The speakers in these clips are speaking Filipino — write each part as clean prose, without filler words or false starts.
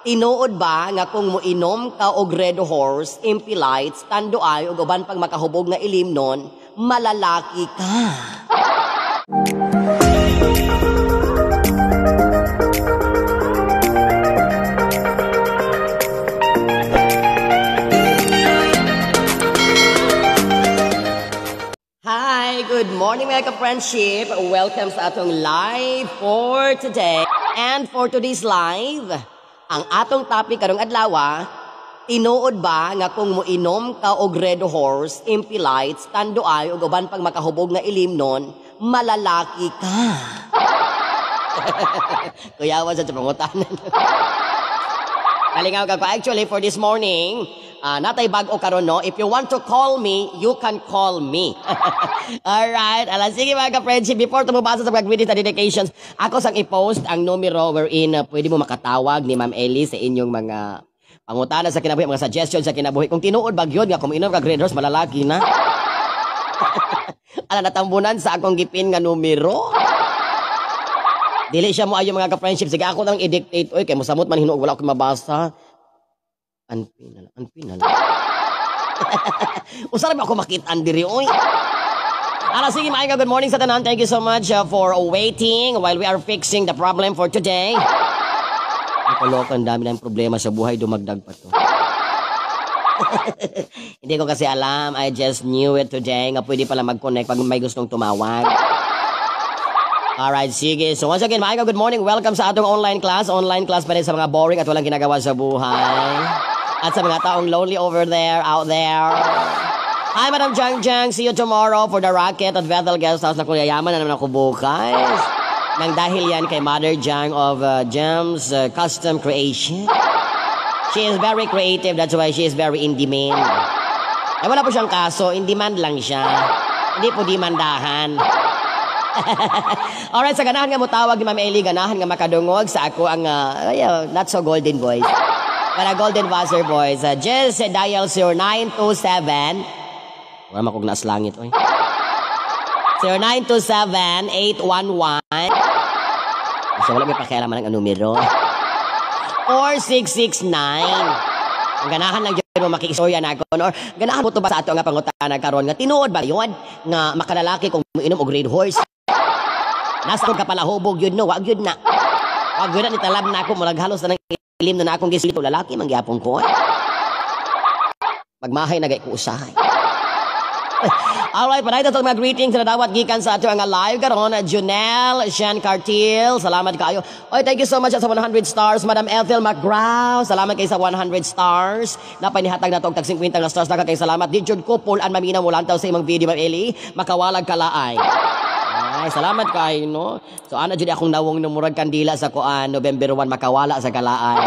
Tinuod ba nga kung moinom ka og Red Horse, Impilites, Tanduay ug uban pang makahubog nga ilimnon, malalaki ka? Hi, good morning mga ka-friendship. Welcome sa atong live for today. And for today's live, ang atong topic karong adlaw, tinuod ba nga kung moinom ka og Red Horse, Impilites, Tanduay ug uban pang makahubog nga ilimnon, malalaki ka? Kuyawa sa pangutanan. Nalingaw ka ko. Actually, for this morning, natay bag-o karon, no? If you want to call me, you can call me. Alright. Sige mga ka-friendship, before tumubasa sa pag-greetings and dedications, ako sang i-post ang numero wherein pwede mo makatawag ni Ma'am Ellie sa inyong mga pangutana sa kinabuhi, mga suggestions sa kinabuhi. Kung tinuod bag yun nga, kung inom ka Red Horse, malalaki na. Natambunan sa akong gipin nga numero. Dili siya mo ayo mga ka-friendship. Sige ako nang i-dictate. Oy, kay mosamot man hinuog, wala akong mabasa. Anpinal. Usara ba ako makitaan diri, oy? Sige, mga good morning sa tanan. Thank you so much for waiting while we are fixing the problem for today. Nakalokan, dami na yung problema sa buhay, dumagdag pa to. Hindi ko kasi alam. I just knew it today nga pwede pala mag-connect pag may gustong tumawag. Alright, sige. So once again, mga good morning. Welcome sa atong online class. Online class pa rin sa mga boring at walang ginagawa sa buhay. At sa mga taong lonely over there, out there. Hi, Madam Jang Jang. See you tomorrow for the Rocket at Bethel Guest House na yayaman na naman ako bukas. Nang dahil yan kay Mother Jang of Gems Custom Creation. She is very creative. That's why she is very in demand. Wala po siyang kaso. In demand lang siya. Hindi po demandahan. Alright, sa ganahan nga mo tawag ni Ma'am Ellie, ganahan nga makadungog sa ako ang not so golden voice. Para golden buzzer boys. Just dial 0927. Wala makog naas langit, oy. 0927-811. So wala may pakialaman ng numero. 4669. Ang ganahan lang dyan mo makikistorya na ako. Or ganahan mo to ba sa ato nga pangutana karon nga tinuod ba yun nga makalalaki kung uminom og Red Horse? Nasa ka pala hubog yun, no? Wag yun na. Wag yun na, nitalab na ako. Mulag halos na ng ilim na akong gisilito. Lalaki, mangyapong ko. Magmahay na gay ko usahay. Alright, panay ito mga greetings na dawat gikan sa ato ang live karon. Junel, Sean Cartil, salamat kayo. Oy, thank you so much sa 100 stars. Madam Ethel McGraw, salamat kayo sa 100 stars. Napanihatag na itong tag 50 na stars. Nakakay salamat. Di Jud ko, Paul and Mamina mulantaw sa imong video, Ma'am Ellie. Makawalag kalaay. Ay, salamat kayo, no? So, jud akong nawong numurag kandila sa kuan, November 1, makawala sa kalaan.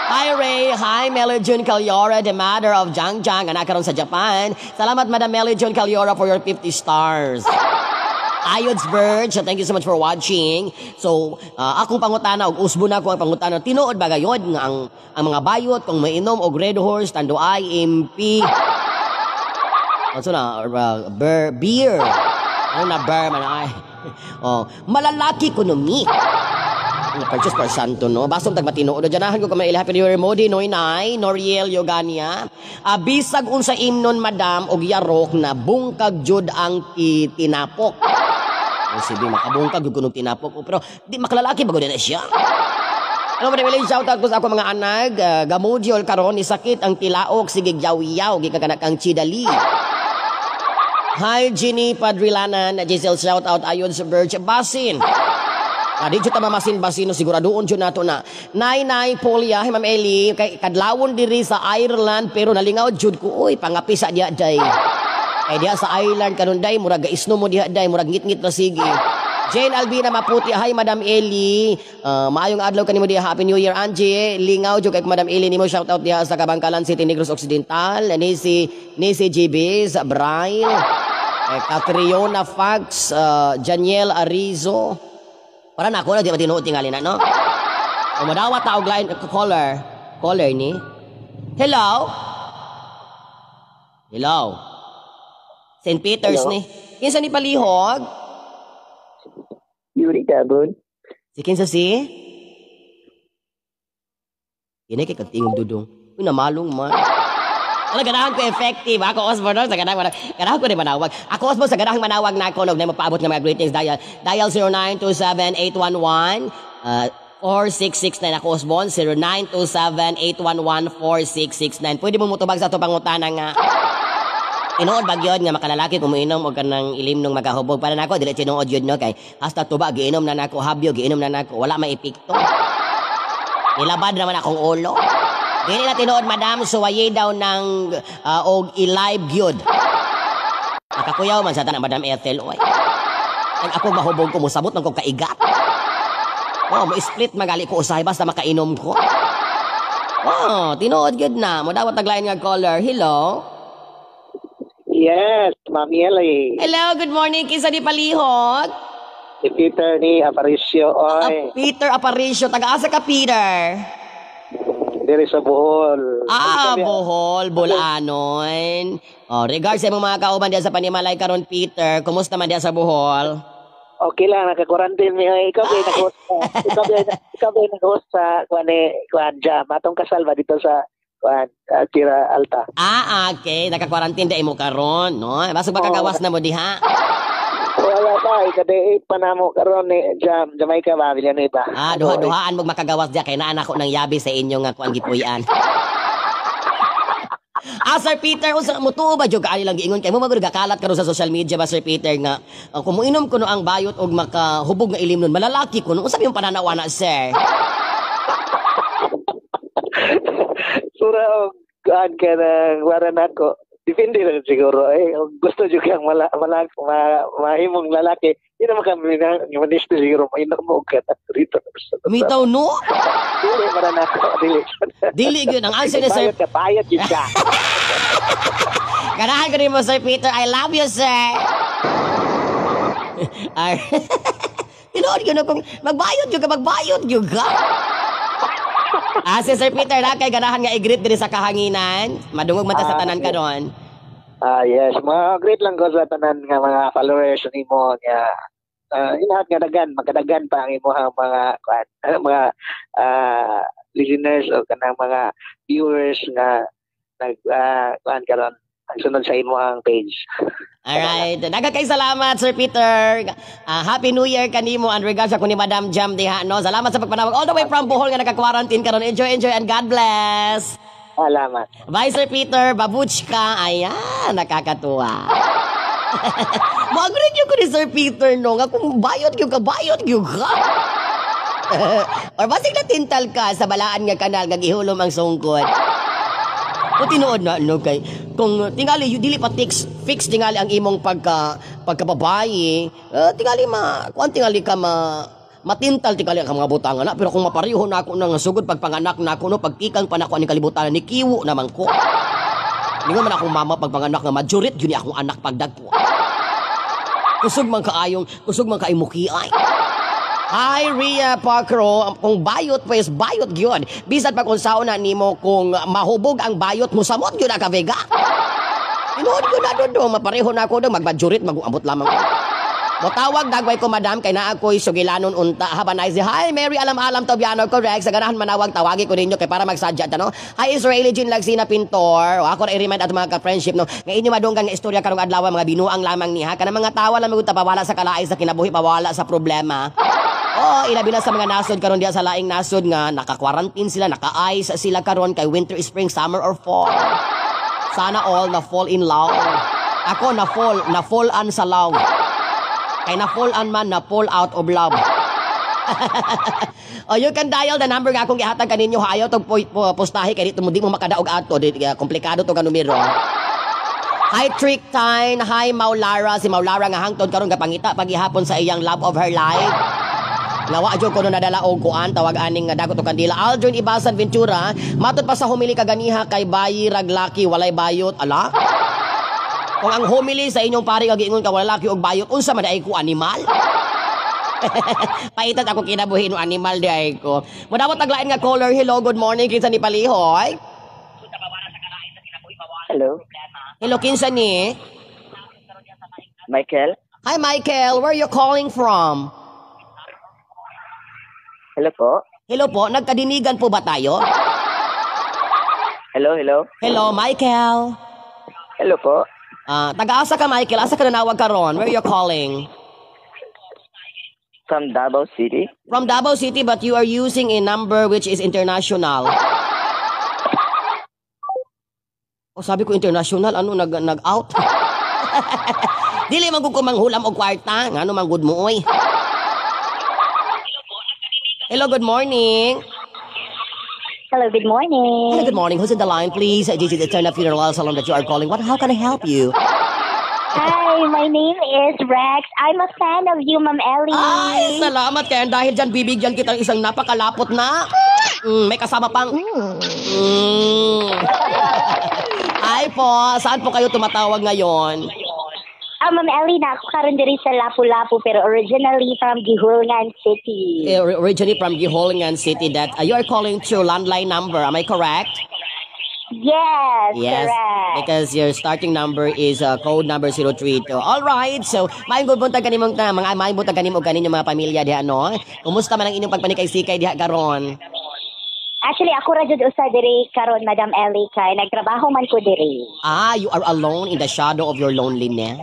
Hi, Ray. Hi, Melody Calyora, the mother of Jang Jang, anak karon sa Japan. Salamat, Madam Melody Calyora, for your 50 stars. Ayods Verge, thank you so much for watching. So, akong pangutana, og usbo na ko ang pangutana. Tinuod ba gayod nga ang mga bayot, kung mainom og Red Horse, Tanduay, MP, also na, beer. Ano na beer man ay? Malalaki ko numi. Purchase for santo, no? Basong tagmatinood. Diyanahan ko kung may Happy New Year Modi, Noinay, Noriel, Yogania. Bisag unsa imnon, madam, og yarok na bungkag jud ang tinapok. Sige, makabungkag jud kuno tinapok. Pero di makalalaki bago na siya. Ano ba nila shoutout ko sa ako mga anak. Gamudyol karon ni sakit ang tilaok. Sige, yaw-yaw. Gikakanak ang chidali. Hi, Ginny Padrilanan, Giselle, shout out ayon sa Birch Basin. Di dito mamasin-basin, siguradoon dyan nato na. Nay, Polya, Ma'am Ellie, kay kadlawon diri sa Ireland, pero nalingaw jud ko, uy, pangapisa diya, day. Kay diya sa Ireland, kanun, day, murag gaisno mo diya, day, murag ngit-ngit na sige. Jane Albina Maputi, hi, Madam Ellie. Maayong adlaw kanimo diya, Happy New Year, Angie. Lingaw jud kay Madam Ellie, nimo shout out diya sa Kabangkalan City, Negros Occidental, ni si GB, sa Braille. Catriona Fax, Janiel Arizo. Para na ako na di matinuot tingali na, no? Umadawat na og line caller ni. Hello? St. Peter's ni. Kinsa ni palihog? Yuri Gabon. Si kinsa si? Kini kay katingog dudong. Uy, namalong man. Ano, ganahan ko effective. Ako, Osborne, no? Sa ganahan ko rin manawag. Ako, Osborne, sa ganahang manawag na ako, na mapaabot ng mga greetings. Dial 0927-811, 4669. Ako, Osborne, 0927-811-4669. Pwede mo mutubag sa ito pangutana nga. Tinuod bagyod nga makalalaki kung muinom o kanang ilim nung magahubog. Para na ako, dili tinuod yun, no? Kay hasta tuba, giinom na nako, habyo, giinom na nako. Wala maipikto. Nilabad naman akong ulo. Dili na tinuod, madam, suwaye daw ng og i-live gyud. Nakakuyaw man sa tanang Madam Ethel, oy. Ang ako mahubog ko, musabot ng kong kaigat. Oh, mo-split magali ko usahay basta makainom ko. Oh, tinuod gyud na. Mo dapat taglain nga caller. Hello? Yes, Ma'am Yeli. Hello, good morning. Kinsa di palihog? Si Peter ni Aparicio, oy. Peter Aparicio. Taga-asa ka, Peter? Diri sa Bohol. Bohol, Bulanon. Oh, regards sa mga kauban diyan sa Panimalay karon, Peter. Kumusta man diyan sa Bohol? Okay lang, naka-quarantine mi. Ikaw ba nag-host sa kuan jam. Atong kasal ba dito sa kuan Tira Alta. Okay. Naka-quarantine dai mo karon, no? Basig makagawas na mo diha. Wala pa, kada 8 pa na mo karon ni jam. Jamaica ba bilyan iba. Duha-duhaan mo makagawas diya kay naa nako ng yabi sa inyo nga kuan gipuy-an. Sir Peter, usa mo tuo ba jud kaali lang giingon kay mo magud gakalat karon sa social media ba, Sir Peter, nga kung muinom ko no ang bayot og makahubog nga ilim nun, malalaki ko no. Unsa yung pananaw na, sir? Sura og kuan ka na waran ako. Depende lang siguro. Gusto juga mahimong lalaki. Hindi naman kami na manisto siguro. Mainak mo ka na rito. Mitaw no? Dili, maran ako. Dili yun. Ang answer ni Sir... Payat yun ka. Ganahan ko rin mo, Sir Peter. I love you, sir. Tinood ko na kung magbayot yun ka. Si Sir Peter na kay ganahan nga i-greet diri sa kahanginan. Madungog man ta sa tanan karon. Yes, great lang ko sa tanan nga mga followers nimo nga inahat nga dagan, magkadagan pa ang imong mga listeners o kanang mga viewers nga kuan karon sunod sa imong page. Alright. Daghang kay salamat, Sir Peter. Happy New Year kanimo and regards ako ni Madam Jam diha, no? Salamat sa pagpanawag all the way from Bohol nga naka-quarantine karon. Enjoy and God bless. Salamat. Bye, Sir Peter. Babuchka. Ayan, nakakatuwa. Mag-greet ko ni Sir Peter, no? Nga kung bayot ka. Or basig na tintal ka sa balaan nga kanal nga gihulom ang sungkod. O tinuod na, no, kay kung tingali dili pa fix tingali ang imong pagkababayi, tingali tingali ka matintal tingali ka mga butangan na, pero kung mapariho na ako nang sugod pagpanganak na ako, no, pagtikang pa na ako ni kalibutan ni kiwo naman ko. Hindi man akong mama pagpanganak nga majorit yun akong anak pagdagko. Kusog man kaay mukiay. Hi, Rhea Parkero. Kung bayot, pues bayot yun. Bisan pag unsaon na nimo kung mahubog ang bayot mo, samot yun na kavega. Inuod yun na doon. Mapareho na ako doon. Magbajurit, mag-uambot lamang. Motawag dagway ko, madam, kay na ako'y sugilanon unta. Have a nice day. Hi, Mary Alam Tobiano, correct. Sa ganahan manawag, tawagi ko ninyo kay para magsadya, no? Hi, Israeli Jean Lagsina Pintor. O, ako na i-remind at mga ka-friendship, no? Nga inyo madunggan nga istorya karong adlaw, mga binuang lamang niha. Kana mga tawa lang magunta, pawala sa kalaay sa kinabuhi, pawala sa problema. Ilabi na sa mga nasod karon diya sa laing nasod nga naka-quarantine sila, naka-ice sila karon kay winter, spring, summer or fall. Sana all na fall in love. Ako na fall an sa love. Kay na fall an man na fall out of love. You can dial the number nga akong gihatag kaninyo, ayaw tog postahe kay dito mo di mo makadaog ato, komplikado to ka numero. Hi Trick Time, hi Maulara, si Maulara nga hangtod karon kapangita paghihapon sa iyang love of her life. Nawa jud ko no nadala og kuan tawag aning dagot o kandila. Aldrin Ibasan Ventura, matud pa sa humili kaganiha kay bayi raglaki walay bayot. Ala? Kung ang humili sa inyong pari giingon ka walay laki og bayot, unsa man ay ko animal? Paitat ako kinabuhi no animal di ay ko. Modawat taglain nga caller. Hello, good morning kinsa ni Palihoy? Hello. Hello, kinsa ni? Michael. Hi Michael, where you calling from? Hello po. Hello po, nagkadinigan po ba tayo? Hello, hello. Hello, Michael. Hello po. Taga-asa ka, Michael? Asa ka nanawag ka ron? Where you calling? From Davao City. From Davao City, but you are using a number which is international. O sabi ko international, ano, nag-out? Dili man ko manghulam og kwarta, ngano man good mo oy. Hello, good morning. Hello, good morning. Hello, good morning. Who's in the line, please? This is the Eternal Funeral Salon that you are calling. How can I help you? Hi, my name is Rex. I'm a fan of you, Ma'am Ellie. Ay, salamat kaya dahil dyan bibigyan kita ng isang napakalapot na. May kasama pang. Ay po, saan po kayo tumatawag ngayon? Ma'am Ellie, na ako karon diri sa Lapu-Lapu pero originally from Gihulngan City. Originally from Gihulngan City that you are calling to landline number. Am I correct? Yes, Yes, correct. because your starting number is code number 032. All right, so maayong kanimong mga maayong kanimo kaninyo mga pamilya diha no. Kumusta man ang inyong pagpanikay-sikay diha karon? Actually, ako ra jud usa diri karon, Madam Ellie, kay nagtrabaho man ko diri. You are alone in the shadow of your loneliness.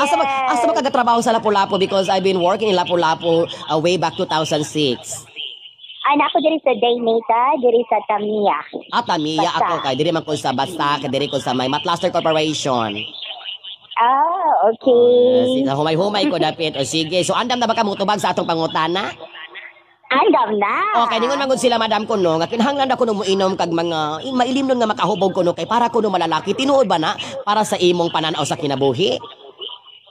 Asa mo kagatrabaho sa Lapu-Lapu because I've been working in Lapu-Lapu way back 2006. Ana ako diri sa Dayneta, diri sa Tamiya. Tamiya Basta. ako kay diri man ko sa Basta, kay diri ko sa may Matlaster Corporation. Okay. Sa humay-humay ko dapit. O sige, so andam na ba ka mutubag sa atong pangutana? Andam na. Okay, ningon mangod sila madam ko no, nga kinahanglan ako no muinom kag mga mailim nun nga makahubog ko no kay para ko no malalaki tinuod ba na para sa imong pananaw sa kinabuhi.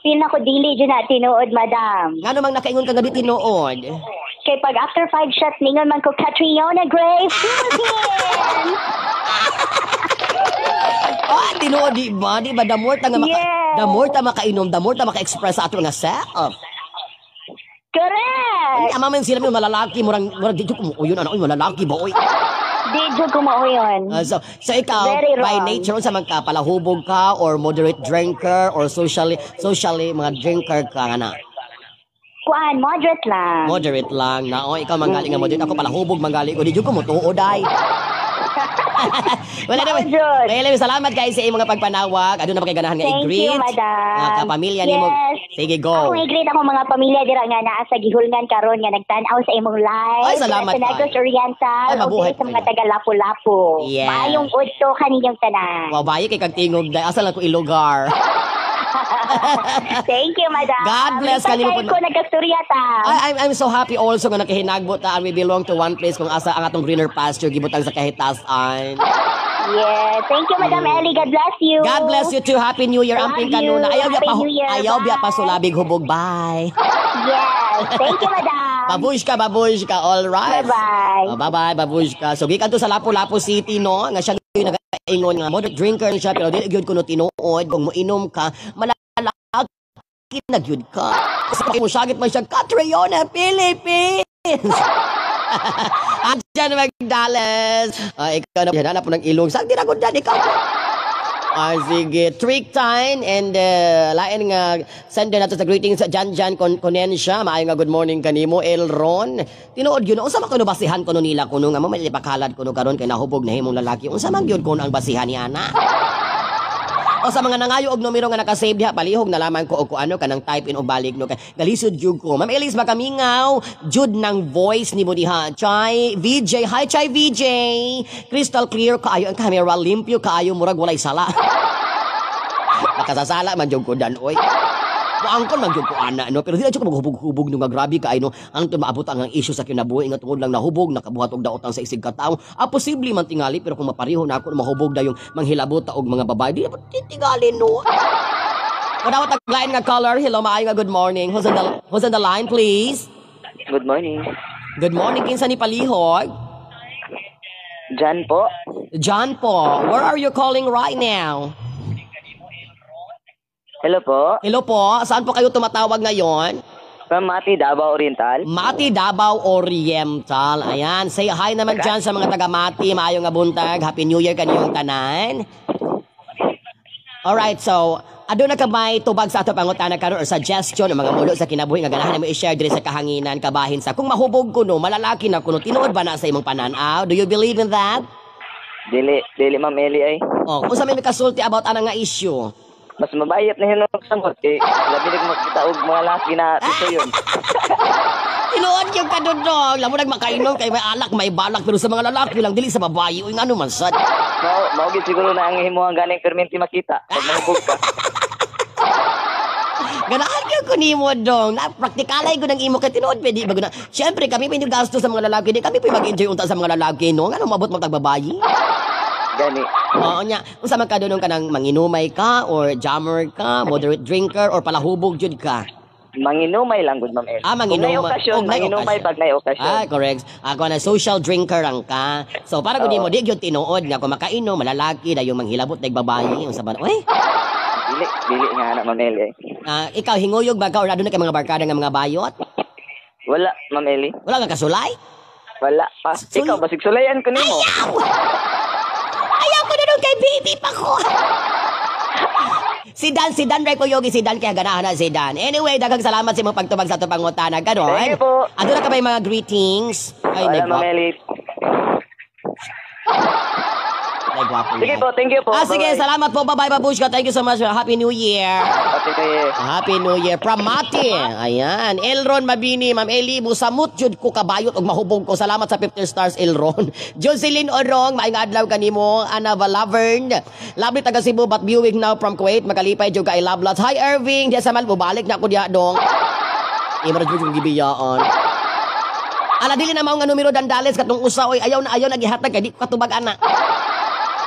Pila ko dili dyan na tinuod, Madam. Ngano mang nakaingon kag gabi tinuod? Kay pag after 5 shots, ningon man ko Catriona Gray Philippines. Tinuod di ba? Di ba the more ta nga Yes. the more ta makainom, the more ta maka-express sa ato nga self. Correct. Ama man sila may malalaki murang dito ko mo yun ano oy malalaki ba oy. Di dyan ko mauyon. So ikaw Very by wrong. nature sa magkapalahubog ka or moderate drinker or socially mga drinker ka nga na. Kuan, moderate lang. Moderate lang na ikaw manggali nga moderate ako palahubog manggali ko di jud ko mo tuod ay. Wala naman. Jud. Kaya salamat guys sa imong mga pagpanawag. Adto na ganahan nga Thank i-greet. you, Madam. Kapamilya nimo. Yes. Sige go. Ako i-greet ako mga pamilya dira nga naa sa Gihulngan karon nga nagtan-aw sa imong live. Ay, salamat, Sa Negros ay. Oriental. Ay, mabuhay okay, sa mga kayo. taga Lapu-Lapu. Yes. Maayong udto kaninyong tanan. Wow, bayi kay kag tingog dai asa lang ko ilugar. Thank you, Madam. God bless kanimo po. Ko nagkasturya ta. I'm so happy also nga nakahinagbot ta and we belong to one place kung asa ang atong greener pasture gibutang sa kahitasan. Yes. Thank you, Madam Ellie. God bless you. God bless you too. Happy New Year. Love Amping you. kanuna. Happy New Year. Ayaw biya pa Bye. sulabig hubog. Bye. Yes. Thank you, Madam. Babush ka. All right. Bye-bye. Bye-bye, babush ka. So, gikan to sa Lapu-Lapu City, no? Nga siya yung nag-ingon nga. Moderate drinker siya, pero di gyud kuno tinuod. Kung moinom ka, malalaki na gyud ka. Kasi kung musagit man siya, Catriona, Philippines! Andiyan Magdales. Ikaw na hanap po ng ilong. Saan dinagod dyan ikaw? Sige. Trick time and lain nga send nato sa greetings sa Jan Konensya. Maayo nga good morning kanimo Elron. Tinuod yun. Unsa man kuno basihan kuno nila kuno nga mamali pakalad kuno karon kay nahubog na himong lalaki. Unsa man gyud kuno ang basihan ni ana? O sa mga nangayo og numero nga naka-save diha palihog na lamang ko og ano kanang type in o balik no kay galisod jud ko. Ma'am Elise makamingaw jud ng voice ni mo diha. Chai VJ, hi Chai VJ. Crystal clear kaayo ang camera, limpyo kaayo murag walay sala. Nakasasala man jud ko dan oy. Angkon man jud ko ana no pero dili jud ko maghubog-hubog no nga grabe kaayo no ang maabot ang issue sa kinabuhi nga tungod lang nahubog nakabuhat og daotang sa isig ka tawo. Posible man tingali pero kung mapareho na ako mahubog da yung manghilabot og mga babae di tingali no. Kadawat taglain nga color. Hello maayo nga good morning. Who's on the line please? Good morning. Good morning kinsa ni palihog? Jan po. John po. Where are you calling right now? Hello po. Hello po. Saan po kayo tumatawag ngayon? From Mati, Davao Oriental. Mati, Davao Oriental. Ayan. Say hi naman dyan sa mga taga Mati. Maayong nga buntag. Happy New Year kaniyong tanan. Alright, so ado na ka may tubag sa ato pangutana karon or suggestion o mga mulo sa kinabuhi nga ganahan mo i-share diri sa kahanginan kabahin sa kung mahubog kuno malalaki na kuno tinuod ba na sa imong pananaw? Do you believe in that? Dili Ma'am Eli ay. Oh, kung sa may kasulti about ana nga issue. Mas mabayat na hinong samot eh. Labi na makita og mga laki na ito yun. Tinuod yung kadudong. Lamo nagmakainom kay may alak, may balak pero sa mga lalaki lang dili sa babae. Uy ngano man sad. Maugit siguro na ang himuhang ganing perminti makita. Pag mahubog ka. Ganahan ka ko nimo dong. Na praktikalay ko ng imo kay tinuod pwede ba guna. Syempre kami pwede gasto sa mga lalaki, di kami pwede mag-enjoy unta sa mga lalaki no. Ngano mabot mo tag babae? Gani. Oo nya. Unsa man kadunong ka nang manginumay ka or jammer ka, moderate drinker or palahubog jud ka? Manginumay lang good Ma'am Eli. Manginumay. Kung may okasyon, manginumay pag may okasyon. Ah, correct. Ako na social drinker ang ka. So para gud mo di gyud tinuod nga kung makainom malalaki dayon manghilabot dag babae unsa ba? Oy. Dili nga na Ma'am Eli. Ikaw hinguyog ba ka or aduna kay mga barkada nga mga bayot? Wala Ma'am Eli. Wala ka kasulay? Wala pa. Ikaw basig sulayan ko nimo. Ayaw ko na nung kay baby pa ko. Si Dan Ray Kuyogi, si Dan kaya ganahan na si Dan. Anyway, daghang salamat sa imong pagtubag sa ato pangutana. Ganon. Thank you po. Ado na ka ba yung mga greetings? Ay, Wala Ma'am Eli. Nagwapo Sige yan. po, thank you po. Sige, Bye-bye. salamat po. Bye-bye, Babushka. Thank you so much. Happy New Year. Okay. Happy New Year. From Mati. Ayan. Elron Mabini, Ma'am Eli, musamot jud ko kabayot og mahubog ko. Salamat sa 50 stars, Elron. Jocelyn Orong, maayong adlaw kanimo. Ana Valavern. Lovely taga Cebu, but viewing now from Kuwait. Makalipay jud ka I love lots. Hi, Irving. Diya sa mal, bubalik na ako diya dong. Imara jud yung gibiyaan. Ala, dili na mao nga numero dandales katong usa. Oy, ayaw na gihatag kay di ko katubag ana.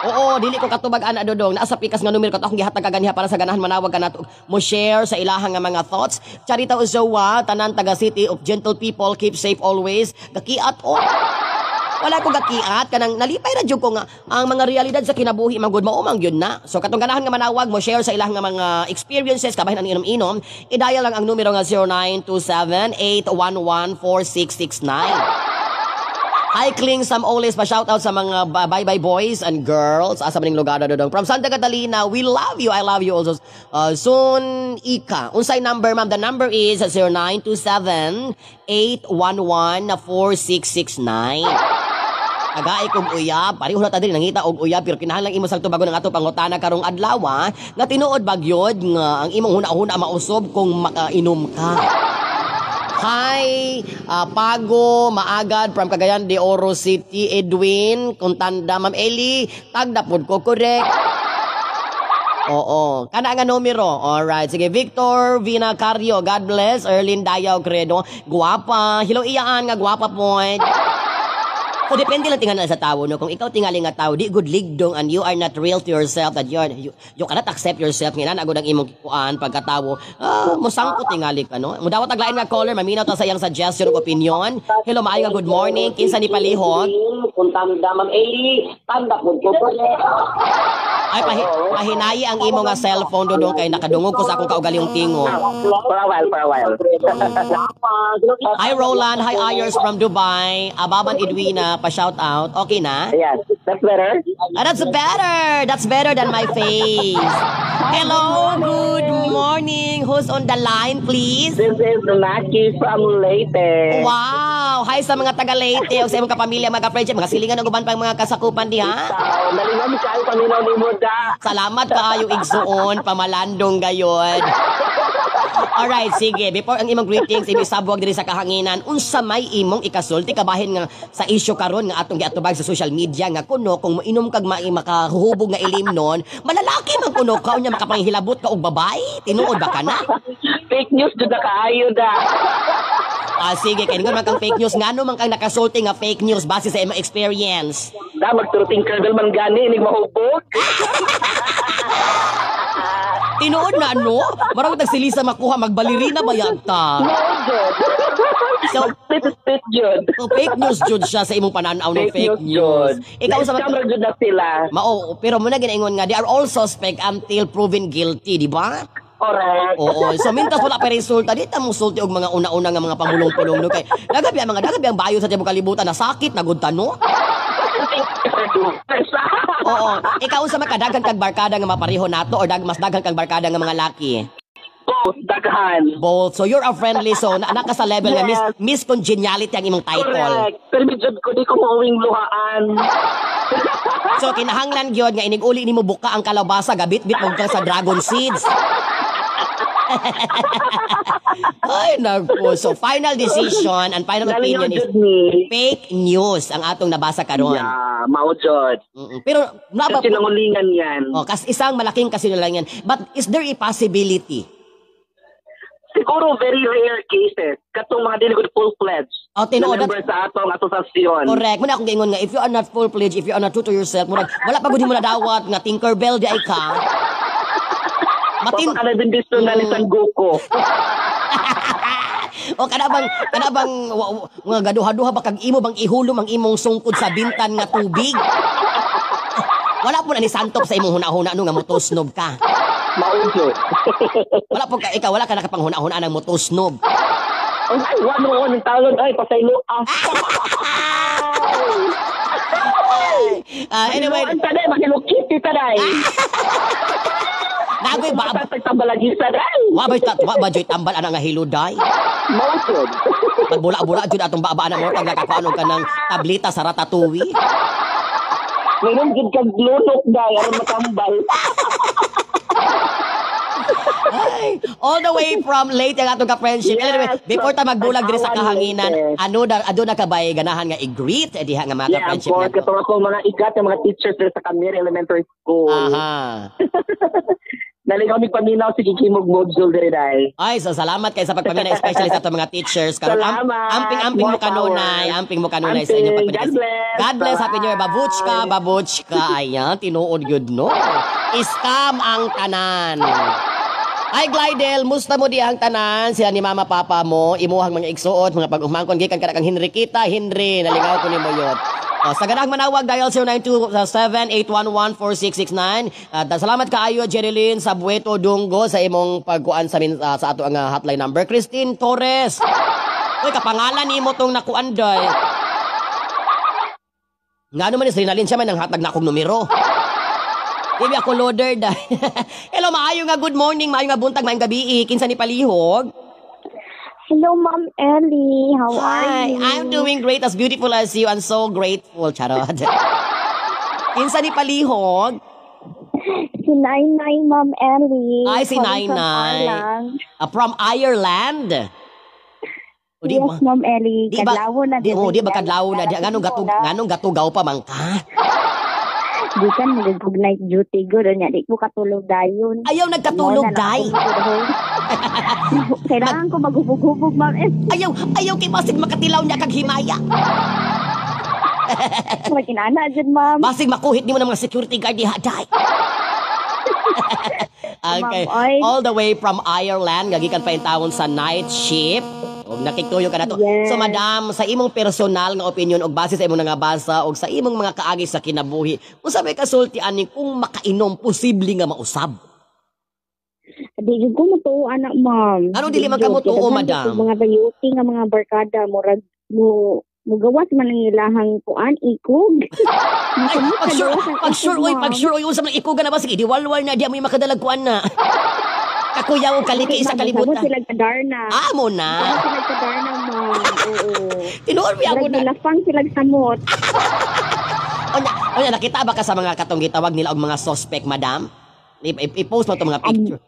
Oo, dili ko katubag ana dodong. Naa sa pikas nga numero kato akong gihatag kaganiha para sa ganahan manawag ka nato mo share sa ilahang nga mga thoughts. Charita Uzawa, tanan taga City of Gentle People, keep safe always. Gakiat o. Wala ko gakiat kanang nalipay ra jud ko nga ang mga realidad sa kinabuhi man gud mao man gyud na. So katong ganahan nga manawag mo share sa ilahang nga mga experiences kabahin ang inom-inom, i-dial lang ang numero nga 0927-811-4669. Hi, Kling Sam Olis, pa-shoutout sa mga bye-bye boys and girls. Asa maning lugar na dodong. From Santa Catalina, we love you. I love you also. Soon, Ika. Unsay number, ma'am? The number is 0927-811-4669. Agaay kong uyab, pareho na tadili nangita og uyab pero kinahanglan imo sang tubago ng ato pangutana karong adlaw nga tinuod bagyod nga ang imong huna-huna mausob kung makainom ka. Hi, Pago, Maagad from Cagayan de Oro City, Edwin, Contanda, Ma'am Eli, tagdapod ko, correct? Oo, kana nga numero. Alright, sige, Victor Vina Carrio, God bless, Erlyn Dayaw Credo, guwapa, hello iyaan nga guwapa point. So, depende lang tingnan sa tao, no? Kung ikaw tingali nga tao, di good ligdong and you are not real to yourself, that you cannot accept yourself, nga nagod ang imong kuan pagkatawo, musangko tingali ka, no? Mudawat aglain nga caller, maminaw ta sa iyang suggestion o opinion. Hello, maayo nga good morning, kinsa ni palihot? Kuntanda, Ma'am Eli, tanda po ko po. Ay, pahinayi ang imo nga cellphone doon kay nakadungog ko sa akong kaugalingong tingog. For a while. Hi, Roland. Hi, Ayers from Dubai. Ababan Edwina, pa-shout out. Okay na? Yes, that's better. That's better. That's better than my face. Hello, good morning. Who's on the line, please? This is Naki from Leyte. Wow! Hi sa mga taga Leyte o sa imong kapamilya, mga ka-friendship, mga silingan ng uban pang mga kasakupan diha. Nalingon kayo paminaw ni mo da. Salamat kaayo igsuon, pamalandong gayon. Alright, sige. Before ang imong greetings, ibisabwag diri sa kahanginan, unsa may imong ikasulti kabahin nga sa issue karon nga atong giatubag sa social media nga kuno kung mainom kag makahuhubog nga ilim nun, malalaki man kuno ka unya makapanghilabot ka og babae, tinuod ba kana? Fake news jud na kaayo da. Sige, kay man kang fake news ngano man kang nakasulti nga fake news base sa imong experience. Da magturuting kernel man gani inig mahubog. Tinuod na ano? Marang tagsilisa makuha magbalirina ba yata? No good. So, Split jud. so fake news jud siya sa imong pananaw ng fake news. Ikaw sa camera jud na sila. Mao, pero muna ginaingon nga they are all suspect until proven guilty, di ba? Correct. Oo, so mintas wala pa resulta di ta mo sulti og mga una-una nga mga pamulong-pulong no kay dagabi ang bayo sa tibok kalibutan na sakit na gud tano. Oo. Ikaw sa makadagan kag barkada nga mapareho nato or mas daghan kag barkada nga mga laki? Both, daghan. Both. So you're a friendly so naka sa level nga Yes. Miss Congeniality ang imong title. Correct. Pero medyo ko di ko mauwing luhaan. So kinahanglan gyud nga inig-uli nimo buka ang kalabasa gabit-bit mo ka sa dragon seeds. Ay, naku. So, final decision and final opinion is ni. fake news ang atong nabasa karon. Yeah, maujod. Pero, naba, Kasi nangulingan yan. isang malaking kasinungalingan. But, is there a possibility? Siguro very rare cases. Katong mga dili ko full-fledged. Tinuod. Na member sa atong asosasyon. Correct. Muna akong gingon nga, if you are not full-fledged, if you are not true to yourself, murag, wala pa gudi mo na dawat nga Tinkerbell di ay ka. Papakanabindisto na ni San Goku. O kanabang nga gaduha-duha ba kag imo bang ihulom ang imong sungkod sa bintan nga tubig? Wala po na ni santop sa imong huna-huna no nga motosnob ka. Maujod. Wala po ka ikaw wala ka nakapanghuna-huna ng motosnob. Ay, wala mo ng talon. Ay, pasaylo. Anyway, Ang taday, makilukit ti taday. nagoy ba Tambalagi sa day. wa ba joy tambal ana nga hiluday? Maujod. Pag bula-bula jud atong baba na mo pag nakakuanon ka ng tableta sa ratatouille. Ngayon, gid kag lunok day. Aron matambal. Ay, all the way from late ang atong ka-friendship. Anyway, before ta magbulag diri sa kahanginan, ado na kabay ganahan nga i-greet diha nga mga Yeah, of ka-friendship course. nato. Katong ako mga igat ng mga teachers sa Camiri Elementary School. Aha. Naligaw ni paminaw si Kikimog Module diri day. Ay, so salamat kay sa pagpamina especially sa atong mga teachers. Karon Salamat. amping-amping mo More kanunay, power. amping mo kanunay sa inyong Amping. pagpamina. God bless. God bless, happy new year. Bye. Babuchka. Ayan, tinuod yun, no? Scam ang tanan. Ay, Glidel, musta mo di ang tanan? Sila ni mama papa mo, imuhang mga igsuot, mga pag-umangkon, gikan ka na kang Henry, naligaw ko ni mo yun. Sa ganang manawag, dial 092-7811-4669. Salamat kaayo, Jerilyn, sa Bueto Dungo, sa imong pagkuan sa ato ang hotline number. Christine Torres. Uy, kapangalan ni mo tong nakuanday. Nga naman is Rinalyn siya man ang hatag na akong numero. Hindi ako loader da. Hello, maayo nga good morning, maayo nga buntag, maayong gabi. Kinsa ni palihog? Hello, Ma'am Ellie. How are Hi, you? I'm doing great, as beautiful as you. I'm so grateful, charot. Kinsa ni palihog? Si Nainay, Ma'am Ellie. Ay, si Calling from Nainay. Ireland. From Ireland. O, di Yes, ba? Ma'am Ellie. Di ba? Kadlawo na. Di ba kadlawo na? Nganong gatugaw pa man ka? Di ka nag-good night duty. Good. Nya, di ko katulog dayon. Ayaw nagkatulog, day. Kailangan ko maghubog-hubog, Ma'am Ellie. Ayaw kay basig makatilaw niya kag himaya. Makinana dyan, Ma'am. Basig makuhit nimo ng mga security guard diha, day. Okay. Ma'am, oy. All the way from Ireland, gagikan pa yung taon sa night shift. Og nakiktuyo ka na to. Yes. So madam, sa imong personal nga opinion og base sa imong nangabasa og sa imong mga kaagi sa kinabuhi, unsa may kasultian ni kung makainom posible nga mausab? Di ko matuo, anak, Ma'am. Ano dili man ka motuo, madam? Mga bayuti nga mga barkada, murag mo gawas man ang ilahang kuan, ikog. Ay, pag sure, uy, unsa man ikuga na ba sige, diwalwal na di mo makadalag kuan na. Kakuyaw og kaliki sa kalibutan. Sila kadarna. Amo na. Sila kadarna, Ma'am. Oo. Tinuod mi ako Murag na. nilafang sila samot. Onya, nakita ba ka sa mga katong gitawag nila og mga suspect, madam? I-post mo to mga picture.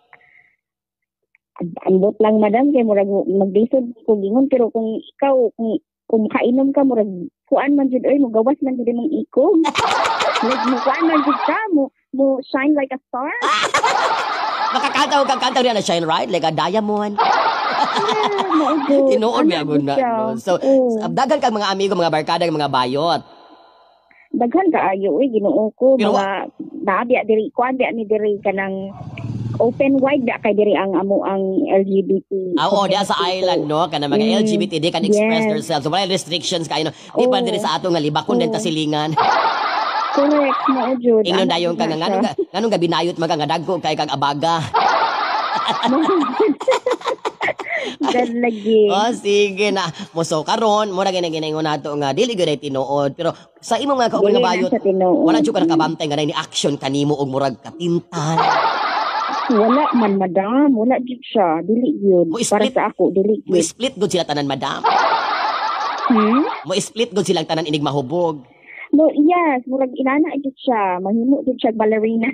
Ambot lang, madam, kay murag magdisod ko gingon, pero kung ikaw kung makainom ka murag kuan man jud oy, mugawas man jud imong ikog. Like mo kuan man jud ka mo shine like a star. Makakanta og kanta na shine right like a diamond. Tinuod mi ako na. No? So, daghan kang mga amigo, mga barkada, mga bayot. Daghan kaayo oy, Ginoo ko, Pero mga naabya diri kuan biya ni diri kanang open wide da kay diri ang amo ang LGBT. Oo, diya sa island, no? Kana mga LGBT, they can express Yes. themselves. So, wala restrictions kayo, no? Di pa diri sa ato nga libakon din kasilingan. Correct mo jud. Ingnon dayon ka nga, nganong ga binayot mga nga dagko kay kag abaga. Dan lagi. Oh, sige na. Muso karon, mura ginagingon nato nga dili gyud ay tinuod, pero sa imong mga kauban Dili nga na bayot, sa tinuod. wala jud ka nakabantay nga ni action kanimo og murag katintal. Wala man, madam. Wala jud siya. Dili yun. Mo Para split- sa ako, dili Mo yun. split gud sila tanan, madam. Hmm? Mo split gud silang tanan inig mahubog. No, yes. Murag inana jud siya. Mahimo jud siya ballerina.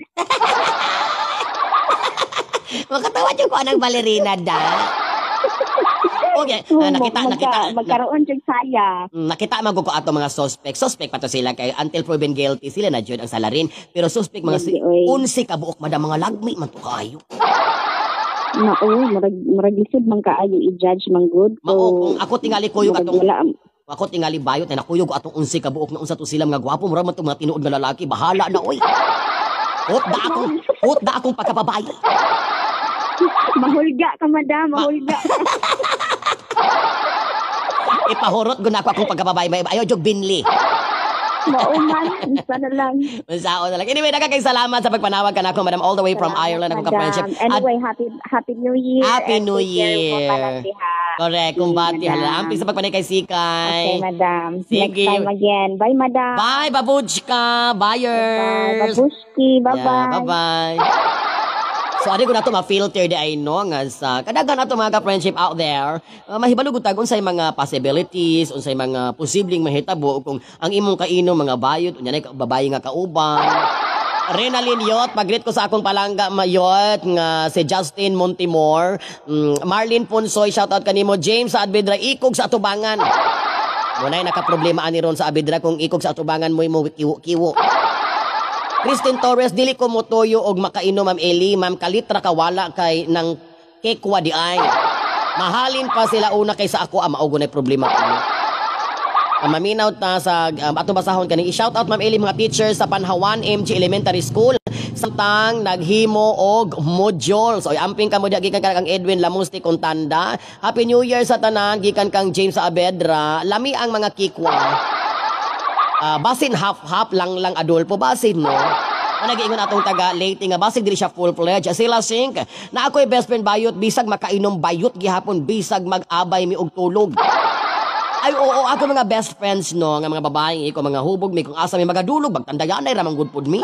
Makatawa jud ko anang ballerina da. Okay, nakita. Magkaroon jud saya. Nakita man ko ato mga suspect. Suspect pa to sila kay until proven guilty sila na jud ang salarin. Pero suspect mga Hindi, oy. 11 ka buok madam mga lagmi man to kayo. Mao, murag lisod man kaayo i-judge man good. Mao kung ako tingali kuyog murag atong wala. ako tingali bayot na nakuyog atong 11 ka buok na unsa to sila mga gwapo mura man to mga tinuod nga lalaki bahala na oy. Hot da akong pagkababae. Mahulga ka, madam. Mahulga. Ipahurot gud na ako akong pagkababae ayo jog binli. Mao man. Isa na lang. Sao na lang. Anyway, kay salamat sa pagpanawag ka nako, madam, all the way from Salamat, Ireland ako ka madam. friendship. Anyway, happy New Year. Happy and New take care po Year. palagi, ha. Correct, kumbati Madam. hala. Amping sa pagpanay kay Sikay. Okay, madam. Sige. Next time again. Bye, madam. Bye, babujka. Bye, Buyers. babushki. Yeah, Bye-bye. bye-bye. So, adi ko na ito ma-filter di ay no, nga sa kadagan na ito mga ka-friendship out there, mahibalog utag unsay mga possibilities, unsay mga posibleng mahitabo kung ang imong kainom mga bayot, unya na babae nga kauban. Renalyn Yot, pag-greet ko sa akong palangga mayot nga si Justin Montimore, Marlene Ponsoy, shoutout kanimo, James sa Adbedra, ikog sa atubangan. Munay nakaproblema ani ron sa Abidra kung ikog sa atubangan mo kiwo-kiwo. Christine Torres, dili ko motoyo og makainom, Ma'am Eli. Ma'am, kalitra kawala kay ng kekwa di ay. Mahalin pa sila una kaysa ako, maugo na problema ko. Maminaw ta sa ato basahon kani. I-shout out, Ma'am Eli, mga teachers sa Panhawan MG Elementary School. Samtang naghimo og modules. Oy, amping kamo di gikan kang Edwin Lamusti Contanda. Happy New Year sa tanan, gikan kang James Saavedra. Lami ang mga kikwa. Basin half-half lang Adolfo basin no. Nagiingon atong taga late nga basig dili siya full-fledged. Sila sink na ako'y best friend bayot bisag makainom bayot gihapon bisag mag-abay mi og tulog. Ay oo ako mga best friends no nga mga babae ko mga hubog mi kung asa mi magadulog bagtandayanay ra man good pud mi.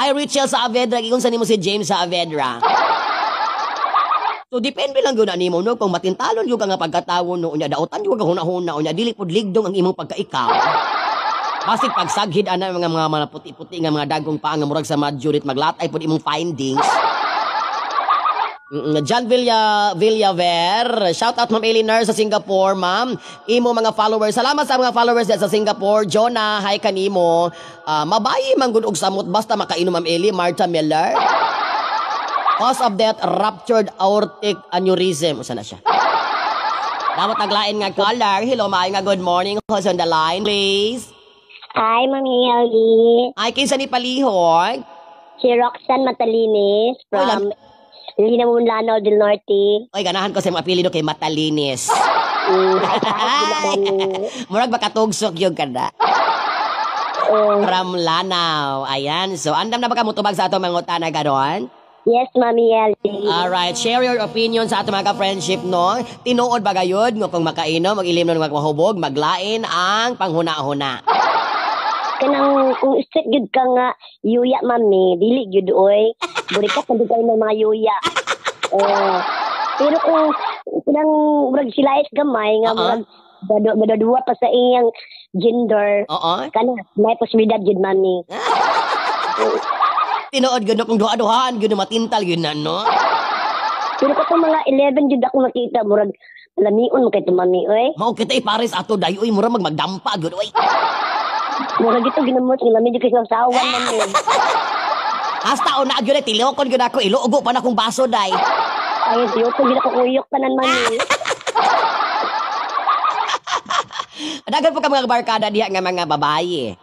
Ay Richel Saavedra gigon sa nimo si James Saavedra. So depende lang gyud nimo no kung matintalon gyud ka nga pagkatawo no unya daotan gyud ka hunahuna unya dili pud ligdong ang imong pagkaikaw. Basig pagsaghid ana mga puti-puti nga mga dagkong paa nga murag sa majurit maglatay pud imong findings. John Villaver, shout out Ma'am Elinor sa Singapore, ma'am. Imo mga followers, salamat sa mga followers sa Singapore. Jonah, hi kanimo. Mabayi man gud og samot basta makainom, Ma'am Eli. Martha Miller. Cause of death, ruptured aortic aneurysm. Usa na siya. Dapat naglain nga caller. Hello, maayo nga good morning. Who's on the line, please? Hi, Mami Ellie. Ay, kinsa ni palihog? Si Roxanne Matalinis from Linamun, Lanao del Norte. Oy, ganahan ko sa mga apelido kay Matalinis. Murag makatugsok yung kada. From Lanao. Ayan. So, andam na ba ka mutubag sa ato mga utana garon? Yes, Mami Ellie. Alright, share your opinion sa ato mga friendship no. Tinuod ba gayud nga kung makainom, mag-ilim ng magmahubog, maglain ang panghuna-huna. Kanang kung strict gud ka nga yuya, Mami, dili gud oy. Burikat na kayo ng mga yuya. Pero kung kanang murag silais gamay nga murag badadua pa sa iyang gender. Oo. Kana may posibilidad gud, Mami. Tinuod gud kung duha-duhaan gud matintal gud na no. Pero katong mga 11 jud ako makita murag lamion mo kay Mami oy. Mao kita ipares ato dayo uy mura magdampa gud uy. Murag ito ginamot ng lami jud kay sawan Mami. Hasta una gyud tilokon gyud ako iluugo pa na kong baso day. Ay diyo ko gina ko uyok tanan Mami. Dagan po ka mga barkada diha nga mga babaye.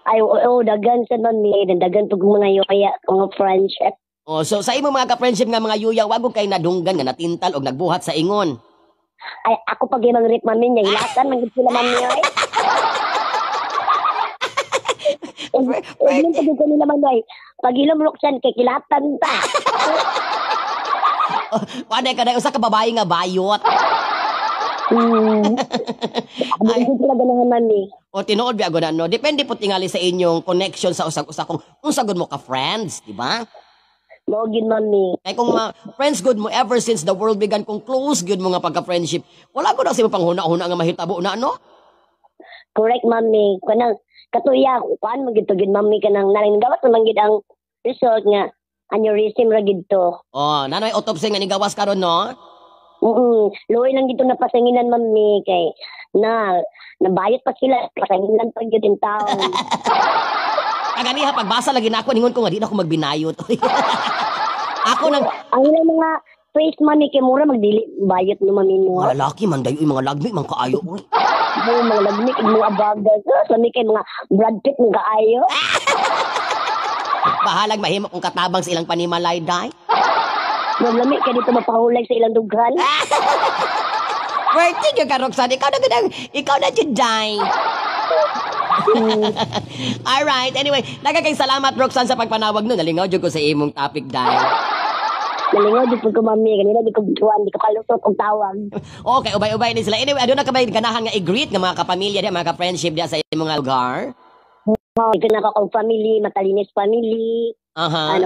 Ay dagan sa Mami, dagan pag mga yuya mga friendship. Oh, so sa imo mga ka-friendship nga mga yuya wag kay nadunggan nga natintal og nagbuhat sa ingon. Ay ako pag imang rip Mami niya ilatan man gid sila Mami ay. Pwede pag ko nila man ay pag ilom Roxanne kay kilatan ta. Wala ka na, usa ka babae nga bayot. Ay, hindi talaga naman, mami. O tinuod biya na no. Depende po tingali sa inyong connection sa usag-usa kung unsagod mo ka friends, di ba? Maugin, mami. Kay kung friends good mo ever since the world began, kung close good mo nga pagka-friendship, wala ko na sa panghuna-huna nga mahitabo na no? Correct, mami. Kanang katuya, kuan magitugid, mami, kanang naring gawas naman gid ang result nga aneurysm ra gid to. Oh, nanay autopsy nga ni gawas karon no? Luoy lang dito napasinginan, mami, kay nabayot pa sila, pasinginan pa yun yung taon. Kaganiha, pagbasa lagi na ako, ningon ko nga, di na ako magbinayot. Ako nang... Ang ilang mga face, mami, kay mura magdili, bayot no, mami mo. Mga lalaki, man dayo, mga lagmi, mga kaayo. Mga lagmi, mga abagas, mami, kay mga Brad Pitt, mga kaayo. Bahalag mahimo kung katabang sa ilang panimalay, day. Maglami, kaya dito mapahulay sa ilang dughan. Worthy ka, Roxanne. Ikaw na dyan, day. Alright, anyway, nagkakay salamat, Roxanne, sa pagpanawag nun. Nalingaw dyan ko sa imong topic, day. Nalingaw dyan ko, mami. Kanina, di ko buwan, di ko kalusot kong tawag. Okay, ubay-ubay din sila. Anyway, adun na ka ba ganahan nga i-greet ng mga kapamilya, mga ka-friendship diya sa imong lugar? Ito na akong family, Matalinis family, Aha.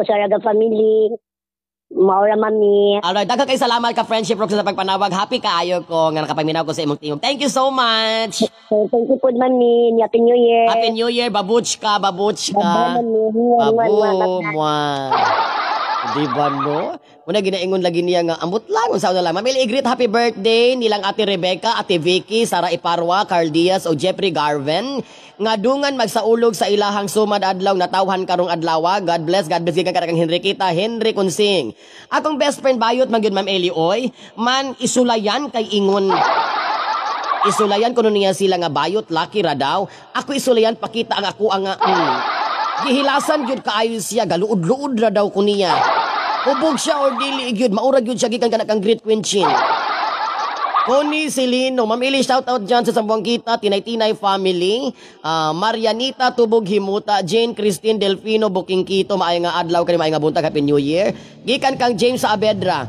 Saraga family, Maura, mami. Alright, daghang kay salamat ka friendship Roxanne sa pagpanawag. Happy kaayo ko nga nakapaminaw ko sa imong tingog. Thank you so much. So, thank you po, mami. Happy New Year. Happy New Year, babuchka. Bye, mami. Babumwa. Di ba no? Muna ginaingon lagi niya nga, ambot lang, unsa na lang. Mamili i-greet happy birthday nilang Ate Rebecca, Ate Vicky, Sara Iparwa, Carl Diaz o Jeffrey Garven. Nga dungan magsaulog sa ilahang sumad adlaw natawhan karong adlaw. God bless gikan ka kang Henriquita, Henry Kunsing. Akong best friend bayot magyud Ma'am Eli oy, man isulayan kay ingon. Isulayan kuno niya sila nga bayot, lucky ra daw. Ako isulayan pakita ang ako ang gihilasan gyud kaayo siya, galuod-luod ra daw ko niya. Hubog siya or dili gyud, maura gyud siya gikan kana kang Great Queen Chin. Connie Silino, Ma'am Eli, shout out dyan sa Sambuang Kita, Tinay-Tinay family, Marianita Tubog Himuta, Jane Christine Delfino Booking Kito, maay nga adlaw kani maay nga buntag, Happy New Year. Gikan kang James Saavedra.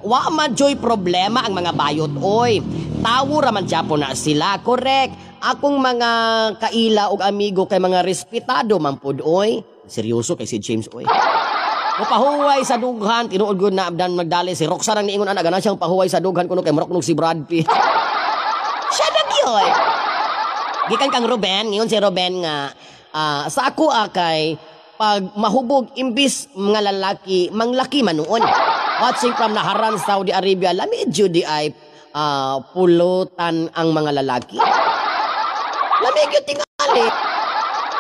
Wa man joy problema ang mga bayot oy. Tawo ra man po na sila, correct. Akong mga kaila ug amigo kay mga respetado man pud oy. Seryoso kay si James oy. Pahuway sa dughan, tinuod gud na abdan magdali si Roxanne ang niingon ana ganan siyang pahuway sa dughan kuno kay murok si Brad Pitt. Siya na gyud. Gikan kang Ruben, ngingon si Ruben nga sa ako kay pag mahubog imbis mga lalaki, manglaki manuon. Watching from Naharan, Saudi Arabia, lami jud di ay pulutan ang mga lalaki. Lami gyud tingali.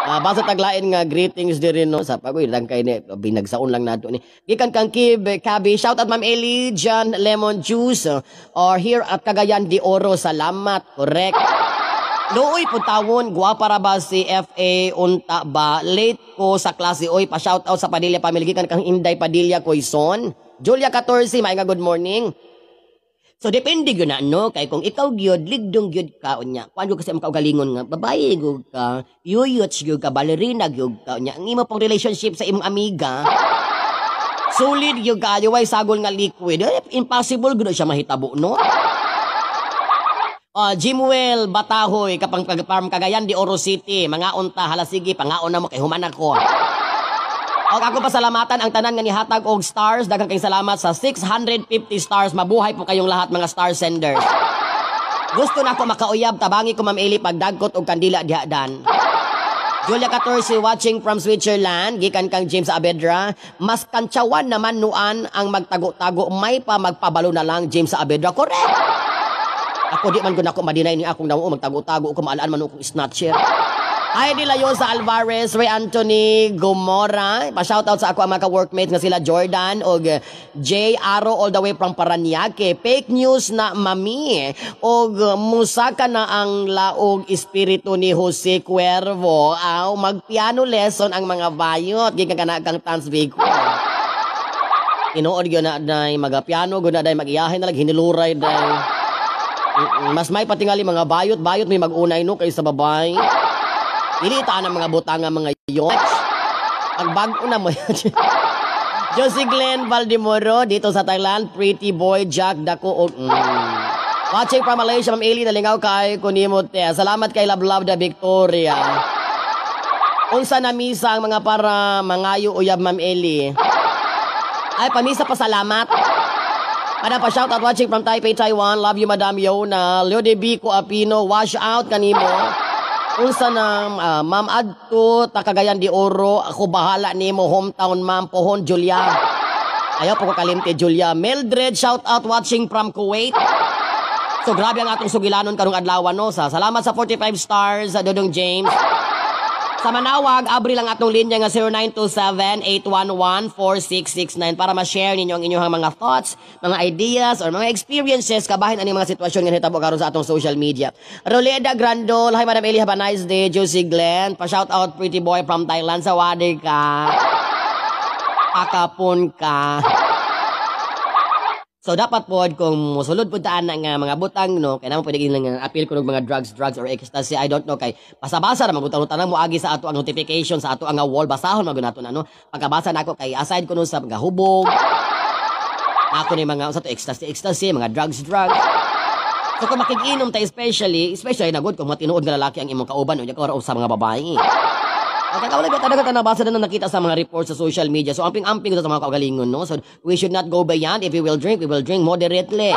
Basta taglain nga greetings din rin no sa pagoy kay ni binagsaon lang nato ni gikan kang Kabi, shout out Ma'am Eli, John Lemon Juice or here at Cagayan de Oro, salamat, correct. Looy po tawon, guwapa ra ba si FA unta ba late ko sa klase oy, pa shout out sa Padilla family gikan kang Inday Padilla Coison, Julia 14, may nga good morning. So depende gyud na no kay kung ikaw gyud ligdong gyud ka unya. Kuan gyud kasi ang kaugalingon nga babae gyud ka, yuyuts gyud ka, ballerina gyud ka unya. Ang imo pong relationship sa imong amiga solid gyud ka, way sagol nga liquid. Impossible gyud siya mahitabo no. Jimwell Batahoy kapang farm Cagayan de Oro City, mga unta hala sige pangaon na mo kay human ako. Og ako pasalamatan ang tanan nga nihatag og stars. Daghang kayong salamat sa 650 stars. Mabuhay po kayong lahat mga star senders. Gusto na ako makauyab, tabangi ko Ma'am Eli pagdagkot og kandila diha dan. Julia 14 watching from Switzerland, gikan kang James Avedra. Mas kantsawan naman nuan ang magtago-tago, may pa magpabalo na lang James Avedra. Correct. Ako di man gud ako madinay ni akong daw magtago-tago ko maalaan man akong snatcher. Ay nila yun sa Alvarez, Ray Anthony Gomora. Pa-shoutout sa ako ang mga ka-workmates nga sila Jordan o Jay Aro all the way from Paranaque. Fake news na mami. O musaka na ang laog espiritu ni Jose Cuervo. Aw, magpiano lesson ang mga bayot. Gikan ka na kang Tansvig ko. Inood yun na day, magapiano, guna day, mag-iyahin na lang, hiniluray day. Mas may patingali mga bayot may mag-unay no kaysa babay. Ilitaan ang mga butanga mga yots. Ang bago na mo yan. Josie Glenn Valdemoro dito sa Thailand. Pretty boy Jack Dako. Watching from Malaysia, Ma'am Eli, nalingaw kay kunimot. Salamat kay Love da Victoria. Unsa na misa ang mga para mangayo uyab, Ma'am Eli? Ay, pamisa pa salamat. Ada pa shout out watching from Taipei, Taiwan. Love you, Madam Yona. Leo de Bico Apino, wash out kanimo. Unsa na Ma'am Adto, Takagayan de Oro. Ako bahala nimo, hometown Ma'am Pohon, Julia. Ayaw po ko kalimti, Julia. Mildred, shout out watching from Kuwait. So grabe ang atong sugilanon karong adlaw no. Salamat sa 45 stars, Dodong James. Sa manawag, abri lang atong linya nga 0927-811-4669 para ma-share ninyo ang inyong mga thoughts, mga ideas, or mga experiences kabahin aning mga sitwasyon nga hitabo karon sa atong social media. Roleda Grandol, hi Madam Eli, have a nice day. Josie Glenn, pa-shout out pretty boy from Thailand, sa wadi ka. Pakapon ka. So dapat po kung musulod po taan nga mga butang no kaya naman pwede lang appeal ko ng mga drugs or ecstasy, I don't know kay basa-basa ra mabutang tanang mo agi sa ato ang notification sa ato ang wall, basahon magunaton ano pagkabasa nako kay aside ko nun sa mga hubog ako ni mga sa to ecstasy mga drugs. So kung makiginom tayo especially nagod kung matinuod nga lalaki ang imong kauban o sa mga babae. Okay, kawala ka talaga nabasa na nakita sa mga reports sa social media. So, amping-amping sa mga kaugalingon, no? So, we should not go beyond. If we will drink moderately.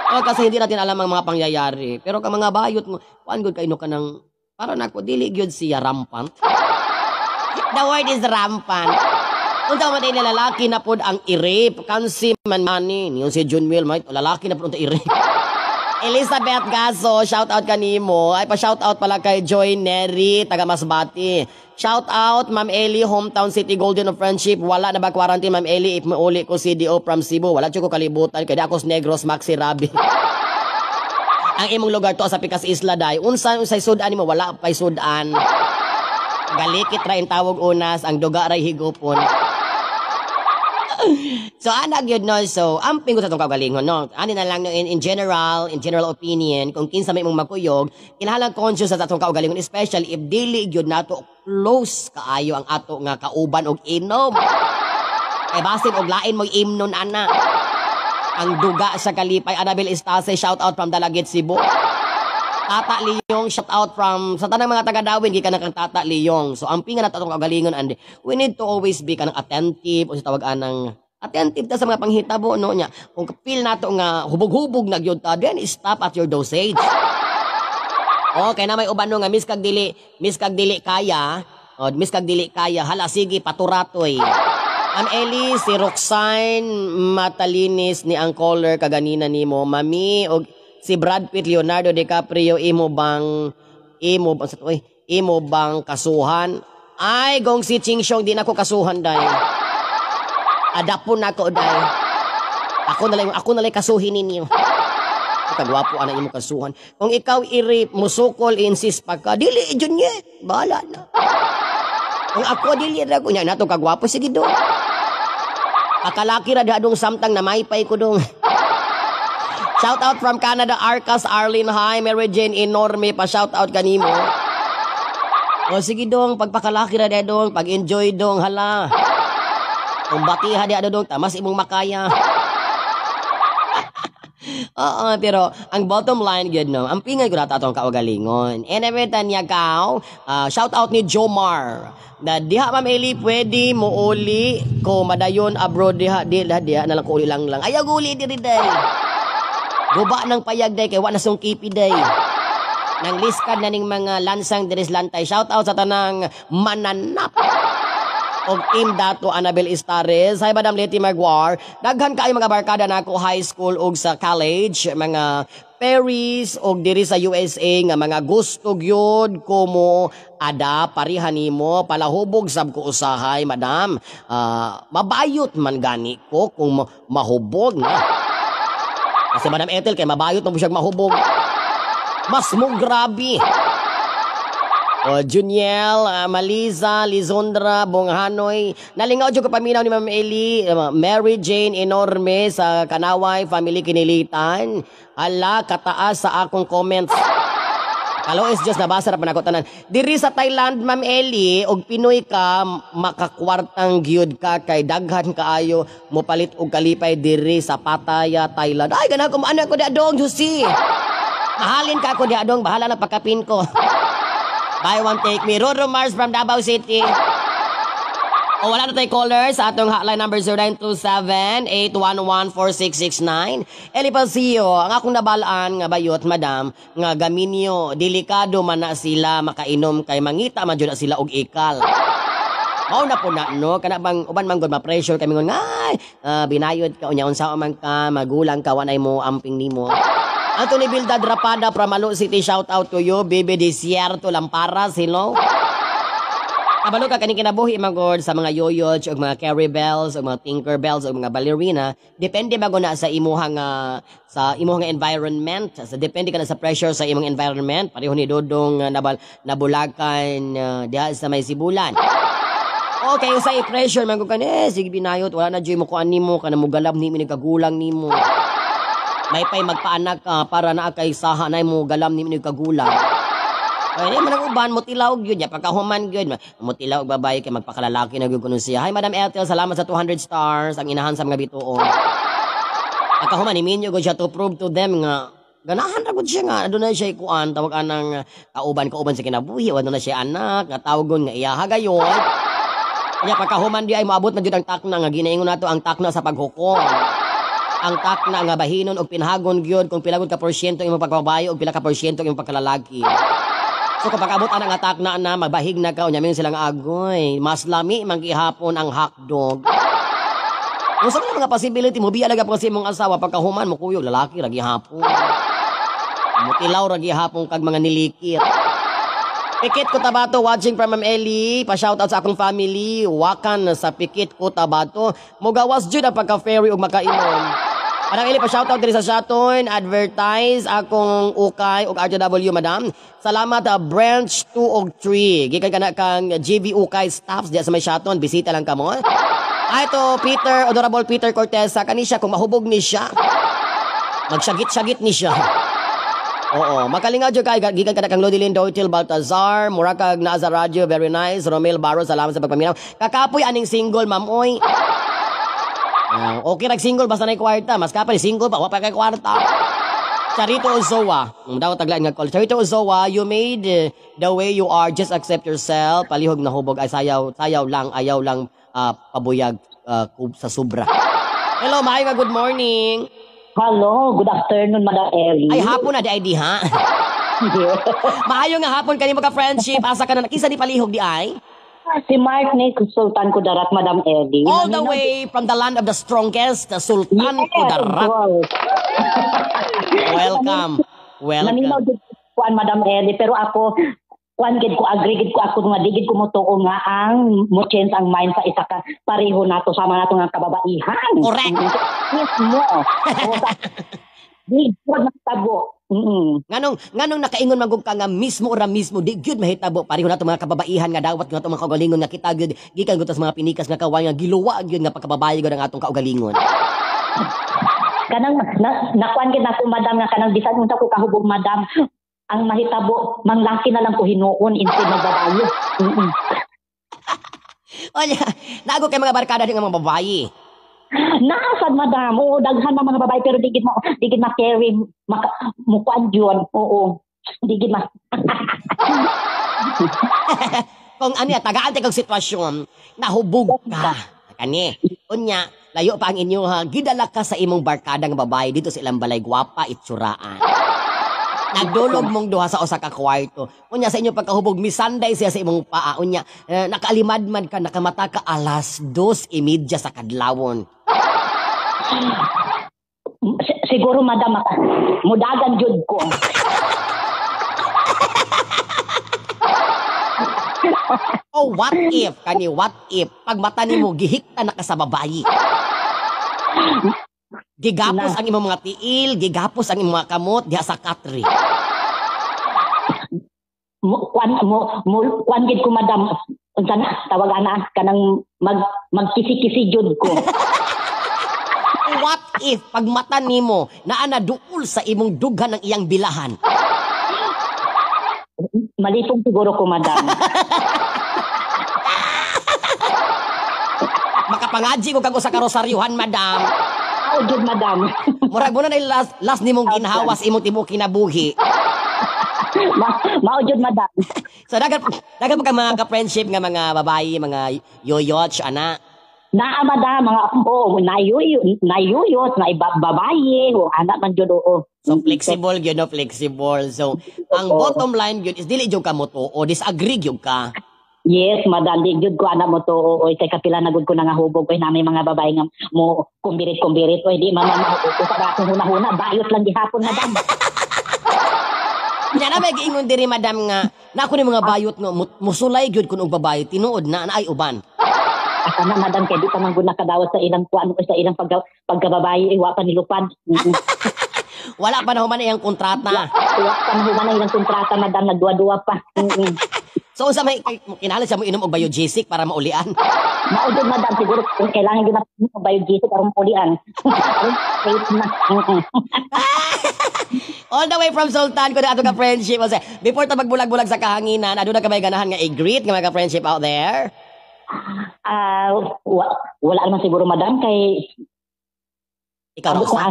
Kasi hindi natin alam ang mga pangyayari. Pero ka mga bayot mo, kuan good kayo ka ng, parang ako, dili gyud siya rampant. The word is rampant. Kung tawag tayo na lalaki na po ang i-rape, kansi man mani, yung si John Will, lalaki na po ang i-rape. Elizabeth Gaso, shout out kanimo. Ay pa shout out pala kay Joy Neri, taga Masbati. Shout out Ma'am Eli, hometown city Golden of Friendship. Wala na ba quarantine Ma'am Eli if mauli ko CDO from Cebu? Wala ko kalibutan kay Dakos Negros Maxi Rabi. Ang imong lugar to sa Picas Isla day. Unsay sudan mo wala pay sudan. Galikit ra in tawag unas, ang duga ray higupon. So anak yun no, so amping ko sa itong kagalingon no. Ano na lang no, in general opinion, kung kinsa may mong makuyog, kinahanglan conscious sa itong kagalingon, especially if dili yun nato close kaayo ang ato nga kauban og inom. Kay basin og lain mo imnon ana. Ang duga sa Kalipay, Annabel Estase, shout out from Dalagit, Cebu. Tata Liyong, shout out from sa tanang mga taga-Dawin, gikan kang Tata Liyong. So amping nga nato itong kagalingon, and we need to always be kanang attentive o sa tawag anang attentive ta sa mga panghitabo no nya. Kung feel nato nga hubog-hubog na gyud ta, then stop at your dosage. Okay na may uban no nga miss kag dili kaya, hala sige paturatoy. Am Eli, si Roxanne Matalinis ni ang caller kaganina nimo, mami og si Brad Pitt, Leonardo DiCaprio imo bang kasuhan? Ay gong si Ching Xiong di nako kasuhan day. Adapon ako day. Ako na lang kasuhin ninyo. Kagwapo ana imo kasuhan. Kung ikaw i-rape, musukol, insist pa ka, dili jud niya. Bahala na. Kung ako dili ra ko nya nato kagwapo sige do. Akalaki ra dadong samtang na maypay ko dong. Shout out from Canada, Arcas, Arlene, hi, Mary Jane Enorme, pa shout out kanimo. O sige dong, pagpakalaki ra dadong, pag-enjoy dong, hala. Kung batiha di ano dong, tamas imong makaya. Oo, pero ang bottom line good no, ang pingay ko na atong kaugalingon. And every time niya kao, shout out ni Jomar. Na diha Ma'am Eli, pwede mo uli ko madayon abroad diha na lang ko uli lang. Ayaw uli diri day. Guba ng payag day kay wa na sungkipi day. Nang liskad na ning mga lansang diris lantay. Shout out sa tanang mananap. Og team dato Annabel Estares. Hi Madam Letty Maguire. Daghan kay mga barkada nako high school og sa college, mga Paris og diri sa USA nga mga gusto gyud ko mo ada parihan nimo palahubog sab ko usahay madam. Mabayot man gani ko kung mahubog na. Kasi Madam Ethel kay mabayot mo siyang mahubog. Mas mo grabe. Juniel, Maliza, Lizondra, Bonghanoy. Nalingaw dyan ko paminaw ni Ma'am Eli, Mary Jane Enorme sa Kanaway, Family Kinilitan. Ala, kataas sa akong comments. Kalois Diyos, nabasa na panakutanan. Diri sa Thailand, Ma'am Eli, og Pinoy ka, makakwartang gyud ka, kay daghan kaayo, mupalit og kalipay diri sa Pattaya, Thailand. Ay, ganahan ko, ano ko di adong, Juicy. Mahalin ka ako di adong, bahala na pagkapin ko. Buy one, take me. Roro Mars from Davao City. O wala na tayo caller sa atong hotline number 0927-811-4669. Eli Pasio, ang akong nabalaan nga bayot, madam, nga gaminyo, delikado man na sila makainom kay mangita man jud na sila og ikal. Mao na po na, no? Kana bang uban man gud ma-pressure kami ngon, ay, binayod ka, unya unsa man ka, magulang ka, wanay mo amping nimo. Anthony Bildad Rapada from Malo City, shout out to you, Bebe Desierto Lamparas, hello. Kabalo ka kaning kinabuhi magod sa mga yoyots o mga carry bells o mga tinker bells o mga ballerina, depende bago na sa imuhang environment. So, depende ka na sa pressure sa imong environment. Pareho ni Dodong nabulakan diha sa may sibulan. Okay, sa i-pressure man ko sige binayot, wala na joy mo kuan nimo kana mo galab ni kagulang nimo. May pay magpaanak para naa kay saha na mo galam ni kagulang. Ay, man ang uban mo tilawg yun, ya pagkahuman yun. Mo tilawg babae kay magpakalalaki na gyud kuno siya. Hi Madam Ethel, salamat sa 200 stars ang inahan sa mga bituon. Pagkahuman ni minyo gud siya to prove to them nga ganahan ra gud siya nga adunay siya kuan tawag anang kauban sa kinabuhi, wala na siya anak, nga tawgon nga iya hagayon. Kanya pagkahuman di ay moabot na jud ang takna nga ginaingon nato ang takna sa paghukom. Ang takna nga bahinon og pinhagon gyud kung pila gud ka porsyento imong pagbabayo og pila ka porsyento imong pagkalalaki. So kapag abot ang atak na magbahig na ka, unyamin silang agoy. Mas lami, manggihapon ang hotdog. Kung sa mga possibility mo, biya po kasi mong asawa, pagkahuman mo kuyog, lalaki, ragihapon. Mutilaw, ragihapon, kag mga nilikit. Pikit Cotabato, watching from Ma'am Eli. Pa-shoutout sa akong family. Wakan sa Pikit Cotabato. Mugawas dyan ang pagka-ferry o makainom. Parang Eli, pa-shoutout din sa Shaton, advertise akong ukay o RJW, madam. Salamat, branch 2 og 3. Gikan ka na kang GV ukay staffs diya sa may Shaton. Bisita lang ka mo. Ito, Honorable Peter Cortez, kani siya, kung mahubog ni siya, magsyagit-syagit ni siya. Oo, makalinga dyan kay, gikan ka na kang Lodilin Doitil Baltazar, Murakag Naaza Radio, very nice. Romel Barro, salamat sa pagpaminaw. Kakapoy aning single, ma'am, oy. Okay nag-single basta na kwarta. Mas kapal single pa, wapa kay kwarta. Charito Ozoa. Daw taglaan nga call. Charito Ozoa, you made the way you are. Just accept yourself. Palihog na hubog ay sayaw lang, ayaw lang pabuyag sa sobra. Hello, Maya, good morning. Hello, good afternoon, Madam Ellie. Ay, hapon na di ay di ha. Maayo nga hapon kanimo ka friendship. Asa ka na nakisa ni palihog di ay? Si Mark ni Sultan Kudarat, Madam Eddie. All the way from the land of the strongest, the Sultan Kudarat. Welcome. Naninaw din kuan, Madam Eddie. Pero ako, kuan gid ko, agree gid ko ako nga digid ko mo tuo nga ang mo change ang mind sa isa ka pareho nato sama nato nga kababaihan. Correct. Yes mo. Di ko nagtabo. Nganong nakaingon magug ka nga mismo ora mismo di gyud mahitabo pareho nato mga kababaihan nga dawat nga ato mga kaugalingon nga kita gyud gikan gud sa mga pinikas nga kawan nga giluwa gyud nga pagkababaye gyud ang atong kaugalingon. Kanang nakuan gid nako, madam, nga kanang bisan unta ko kahubog, madam, ang mahitabo manglaki na lang ko hinuon instead ng babae. Onya, nago kay mga barkada ng mga babaye. Naasan, madam? Oo, daghan na mga babae pero digid ma-carry mukuan yun. Oo, digid ma. Kung ano tagaan kang sitwasyon, nahubog ka. Kani, unya, layo pa ang inyo ha, gidala ka sa imong barkada ng babae dito sa ilang balay, gwapa, itsuraan. Nagdulog mong duha sa usa ka kwarto. Unya sa inyo pagkahubog, misanday siya sa imong paa. Unya, nakalimadman ka, nakamata ka alas 2:30 sa kadlawon. Siguro, madam, mudagan jud ko. Oh, what if? Pag mata nimo gihikta na ka sa babayi. Gigapos ang imong mga tiil, gigapos ang imong mga kamot diha sa katri. Kuan gid ko, madam. Unsa na tawag ana kanang magkisi-kisi jud ko. What if pag mata nimo naa na duol sa imong dughan ng iyang bilahan? Malipong siguro ko, madam. Makapangadji ko kago sa karosaryuhan, madam. Oh, good, madam. Murag mo na last nimong ginhawas imong tibuok kinabuhi. Maujud, madam. So dagat mo ka mga ka-friendship nga mga babae, mga yoyoch, ana. Naa, madam, mga nayuyos, na babae, o anak man jud oo. So flexible gyud no, flexible. So ang bottom line gyud is dili jud ka mo to o disagree gyud ka. Yes, madam, di jud ko anak mo to o kay kapila na gud ko nangahubog kay namay mga babae nga mo kumbirit o di man mahuko sa ato huna-huna, bayot lang gihapon, madam. Nya na may giingon diri, madam, nga na ako ni mga bayot nga musulay gyud kun og babae tinuod na ay uban. Asa na, madam, kay di pa man gud nakadawat sa ilang kuan o sa ilang pagkababae wa pa nilupan. Wala pa na human iyang kontrata. Wa pa na human ilang kontrata, madam, nagduwa-duwa pa. So unsa may kinahanglan siya mo inom og biogesic para maulian? Maudod, madam, siguro kung kailangan gyud na biogesic aron pulian. Safe na. All the way from Sultan ko na ato ka friendship. Kasi before ta magbulag-bulag sa kahanginan, aduna ka may ganahan nga i-greet nga mga friendship out there? Wala naman siguro, madam, kay Ikaw na usa.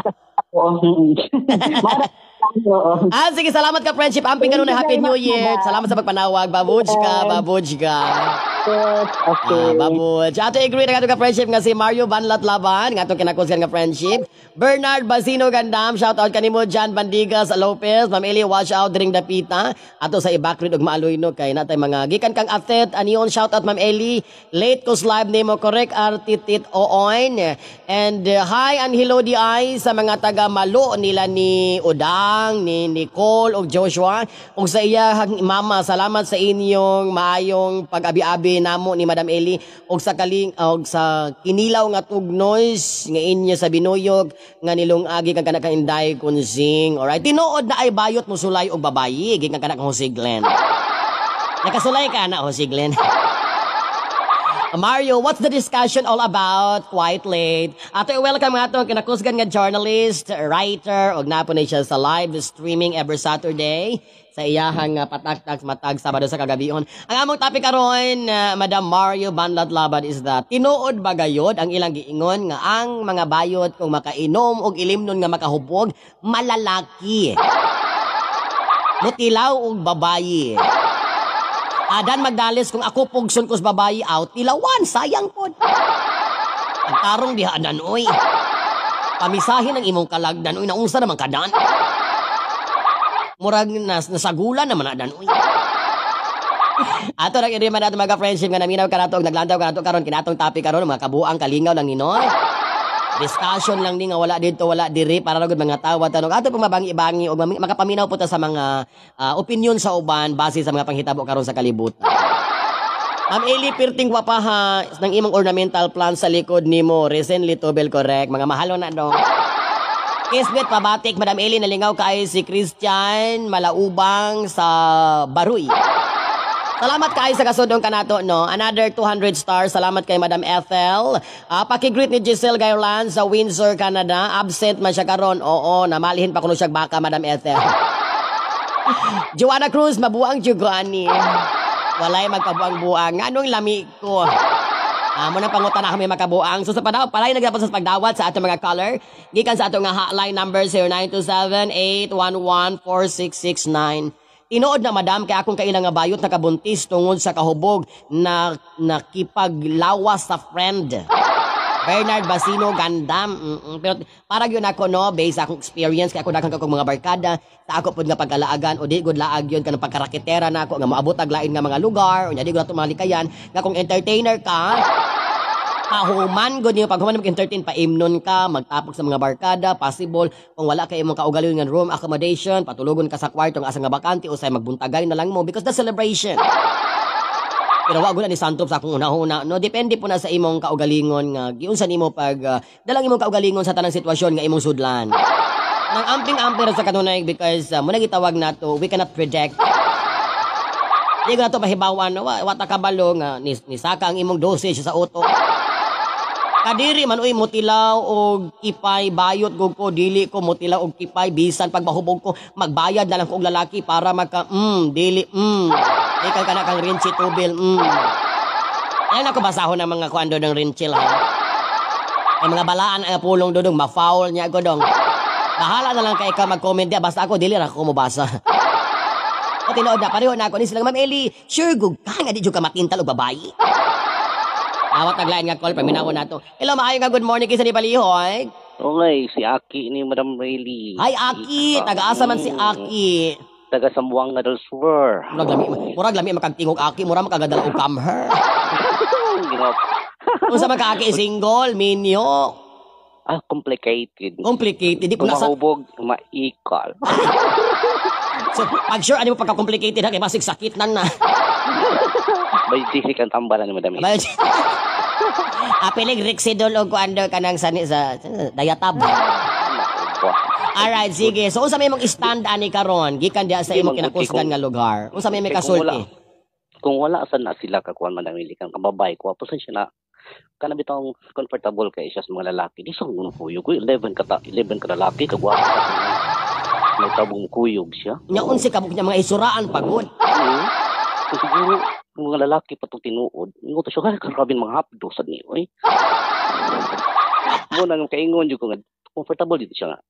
Sige, salamat ka friendship. Amping ka nun na Happy New Year. Salamat sa pagpanawag. Babujka. Okay. Babuj. Ato i-greet nga ito ka friendship nga si Mario Banlat Laban. Nga ito kinakusgan nga friendship. Bernard Basino Gandam. Shout out kanimo Jan Bandigas Lopez. Ma'am Eli, watch out during dapita. Ato sa ibakrid og maaluy no. Kay natay mga gikan kang atlet. Anion, shout out Ma'am Eli. Late ko live nimo correct. Artitit Ooin. And hi and hello di ay sa mga taga Malo nila ni Udang, ni Nicole o Joshua. Ug sa iyang mama, salamat sa inyong maayong pag-abi-abi namo ni Madam Eli og sa sa kinilaw nga tugnoys nga inyo sa binuyog nga nilungagi kang kana kainday kunsing. Alright, tinuod na ay bayot mo sulay og babayi gikan kana kang Jose Glenn. Nakasulay ka na Jose Glenn. Mario, what's the discussion all about? Quite late. Ato i-welcome nga itong kinakusgan nga journalist, writer, og napo na siya sa live streaming every Saturday sa iyahang patak-tak matag Sabado sa kagabihon. Ang among topic karon, Madam Mario Banlat Laban, is that tinuod ba gayod ang ilang giingon nga ang mga bayot kung makainom og ilimnon nga makahubog, malalaki. Mutilaw og babayi. Adan Magdales, kung ako pugson ko sa babayi out, tilawan, sayang po. Ang tarong diha, adan, oy. Pamisahin ang imong kalagdan, oy, naunsa naman kadan. Murag nasagulan naman, adan, oy. Ato nag-iriman natin mga friendship nga naminaw ka nato, naglandaw ka nato, karon kinatong topic karon mga kabuang kalingaw lang ninoy. Discussion lang ni nga wala dito, wala diri para ragod mga tawa tanong. Ato pong mabangi-bangi o makapaminaw po ta sa mga opinion sa uban base sa mga panghitabo karon sa kalibutan. Ma'am Eli, pirting wapaha ng imong ornamental plant sa likod nimo. Recently tubel correct. Mga mahalo na dong. Kismet pabatik, Madam Eli, nalingaw kay si Christian Malaubang sa Baruy. Salamat kay sa kasudong kanato, no? Another 200 stars. Salamat kay Madam Ethel. Paki-greet ni Giselle Gayrolan sa Windsor, Canada. Absent man siya karon. Oo, namalihin pa kuno siya baka, Madam Ethel. Joanna Cruz, mabuang Jugani. Walay magkabuang-buang. Anong lami ko? Muna pangutan na kami makabuang. So sa palay nagdapat sa pagdawat sa atong mga caller. Gikan sa atong nga hotline number 0927-811-4669. Tinuod na madam, kaya akong kailang nga bayot nakabuntis tungod sa kahubog na nakipaglawas sa friend. Bernard Basino Gandam. Pero para yun ako, no, based sa akong experience, kaya ako nakang kakong mga barkada, sa ako po nga pagkalaagan, o di good laag yun, kanang pagkarakitera na ako, nga maabot aglain nga mga lugar, o di ko na tumalikayan, nga kung entertainer ka, kahuman gud niyo paghuman mag-entertain pa imnon ka magtapok sa mga barkada possible kung wala kay imong kaugalingon nga room accommodation patulogon ka sa kwarto nga asa nga bakante usay magbuntagay na lang mo because the celebration. Pero wag na ni Santop sa akong una-una no depende po na sa imong kaugalingon nga giunsa nimo pag dalang imong kaugalingon sa tanang sitwasyon nga imong sudlan. Nang amping-amping sa kanunay because muna gitawag nato we cannot predict. Di ko na ito mahibawan, wata kabalo nga, nisaka ang imong dosage sa utok. Kadiri man uy mutilaw og kipay bayot gug ko dili ko mutilaw og kipay bisan pag mahubog ko magbayad na lang ko og lalaki para dili ikaw kana kang rinchi tubil Ayun ako basahon ng mga kuando ng rinchil ha. Ay mga balaan ang pulong dodong ma-foul niya ako dong. Bahala na lang kay ka mag-comment dia basta ako dili ra ko mobasa. O tinuod na pareho na ako ni silang Ma'am Eli. Sure gug ka nga di jud ka matintal og babae. Awat naglain nga call paminaw nato. Hello maayo nga good morning kisa ni Palihoy. Okay, si Aki ni Madam Rayleigh. Hi Aki, taga-asa man si Aki. Taga Sambuanga del Sur. Murag lami makagtingog Aki, mura makagadala og come her. Unsa man ka Aki single, minyo. Complicated. Complicated, di ko nasa. Mahubog, maikal. So, pag sure ano mo pagka-complicated ha kay basig sakit nan na. May disik ang tambalan ni Madam Eli. Apilig Rixidol o kuando ka nang sani sa Dayatab. Alright, sige. So, unsa may mong stand ani karon gikan diya sa imong kinakusgan nga lugar? Unsa may kasulti? Kung wala saan na sila kakuan Madam Eli kang kababay ko, apusan siya na kana bitong comfortable kay siya sa mga lalaki. Di sa mga kuyog ko 11 ka lalaki kagwapo ka. May tabong kuyog siya. Nya unsi kabuk niya mga isuraan pagod. Kasi siguro yung mga lalaki pa itong tinuod, ingo to siya, karabin mga hapdo sa niyo, eh. Muna nga kaingon dito ko nga, comfortable dito siya nga.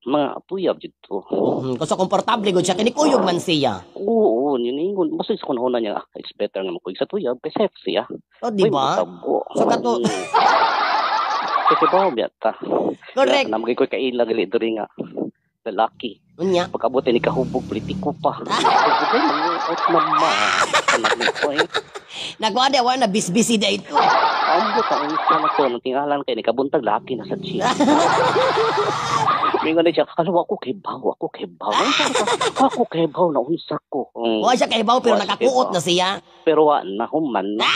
Mga tuyab dito. Kasi komportable gud siya, kinikuyog man siya. Oo, yun ingon. Basta sa kunahuna niya, it's better nga makuyog sa tuyab, kay sexy, ah. O, di ba? So, kato... Kasi ba, biyata. Correct. Namagay ko kailang gali doon nga. Lalaki. Unya. Pagkabuti ni kahubog, politiko pa. Hubog ay mag-out naman. Anak mo ko eh. Nagwada, wala na bisbisi da ito. Ambot ang isa na to. Nang tingalan kayo, nikabuntag laki na sa siya. Mingon na siya, ako kebaw. Ako kebaw na unsa ko. Wala siya kebaw pero nakakuot na siya. Pero na human na.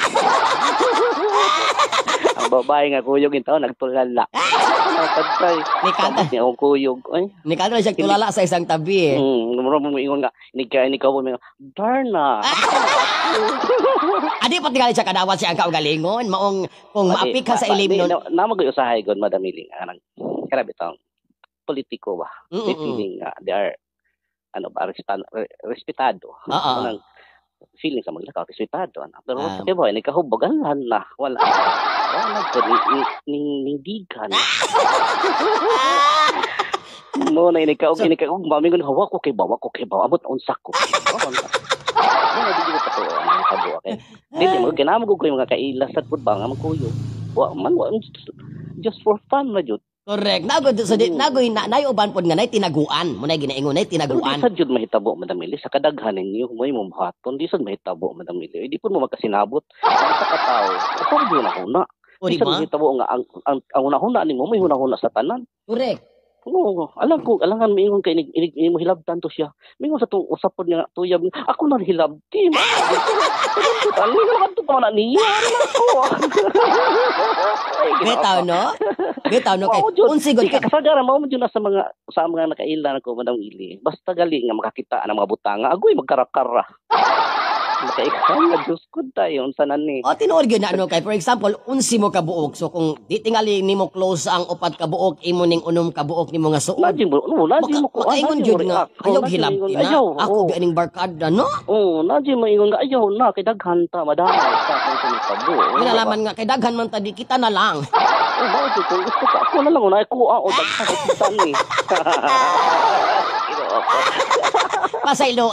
Ang babae nga kuyog ito, nagtulala. Nakatay. Nikanta. Niya akong kuyog. Nikanta na siya tulala sa isang tabi eh. Mura mo ingon nga, ikaw mo Darna. Adi pati gali siya kadawat siya ang kaugalingon. Maong kung maapik ka sa ilim nun. Namag-usahay ko, Madam Eli. Karabi itong politiko ba? May feeling nga, they are, respetado. Feeling sa maglakaw, respetado. Pero sabi ba, nagkahubagan na. Wala ko, nindigan. Mo na inikaog, mami ko hawa ko kay bawa, abot unsak ko. Mo na dili ko to, ang sabo okay. Dili mo ginamo ko yung mga kailas at pud ba nga magkuyo. Wa just for fun na jud. Correct. Nagoy uban pod nga nay tinaguan. Mo nay ginaingon nay tinaguan. Sa jud mahitabo Madam Eli sa kadaghan ninyo mo imong buhaton di sad mahitabo Madam Eli. Di pud mo magkasinabot sa katawo. Ito gyud na huna. Di sad mahitabo nga ang una-huna nimo may huna-huna sa tanan. Correct. Oo, alangan mingon kay ini mo hilabtan to siya. Mingon sa tong usapod nga tuyab. Ako na hilabti. Ano nga to pa na niya ako. Bitaw no kay unsi gud ka. Kasagaran mo jud sa mga nakailan ko Madam Eli. Basta gali nga makakita ang mga butanga. Agoy magkarakara. Makaikay na Diyos ko tayo, unsanan ni. O, tinuod yun na kay, for example, unsi mo kabuok. So, kung di tingali ni mo close ang upat kabuok, imo ning unom kabuok ni mo nga suod. Najim mo ko. Makaingon yun nga, ayaw hilabti na. Ako, ganing barkada, no? Oo, najim mo ingon nga, ayaw na, kay daghan ta, madami sa akong sinitabu. Minalaman nga, kay daghan man tadi, kita na lang. Oo, bakit kung gusto ka, ako na lang, unay ko, daghan sa kitan ni. Pasaylo,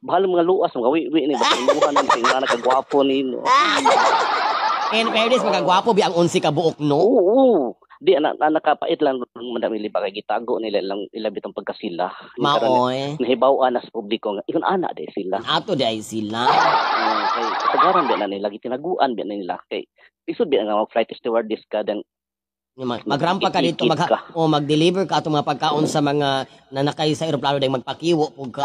Bahal mga luas, mga wi ni bakuhan ng tingnan kagwapo nino. In fairness, magagwapo bi ang unsi ka buok, no? Oo. Di nakapait lang Madam Eli baka gitago nila lang ilabit ang pagkasila. Maoy. Nahibaw-an sa publiko nga ikon ana day sila. Ato day sila. Kay kasagaran bi na nila gitinaguan bi na nila kay isod bi nga flight stewardess ka dan magrampa ka dito mag-deliver ka atong mga pagkaon sa mga nanakay sa eroplano dahil magpakiwo pug ka.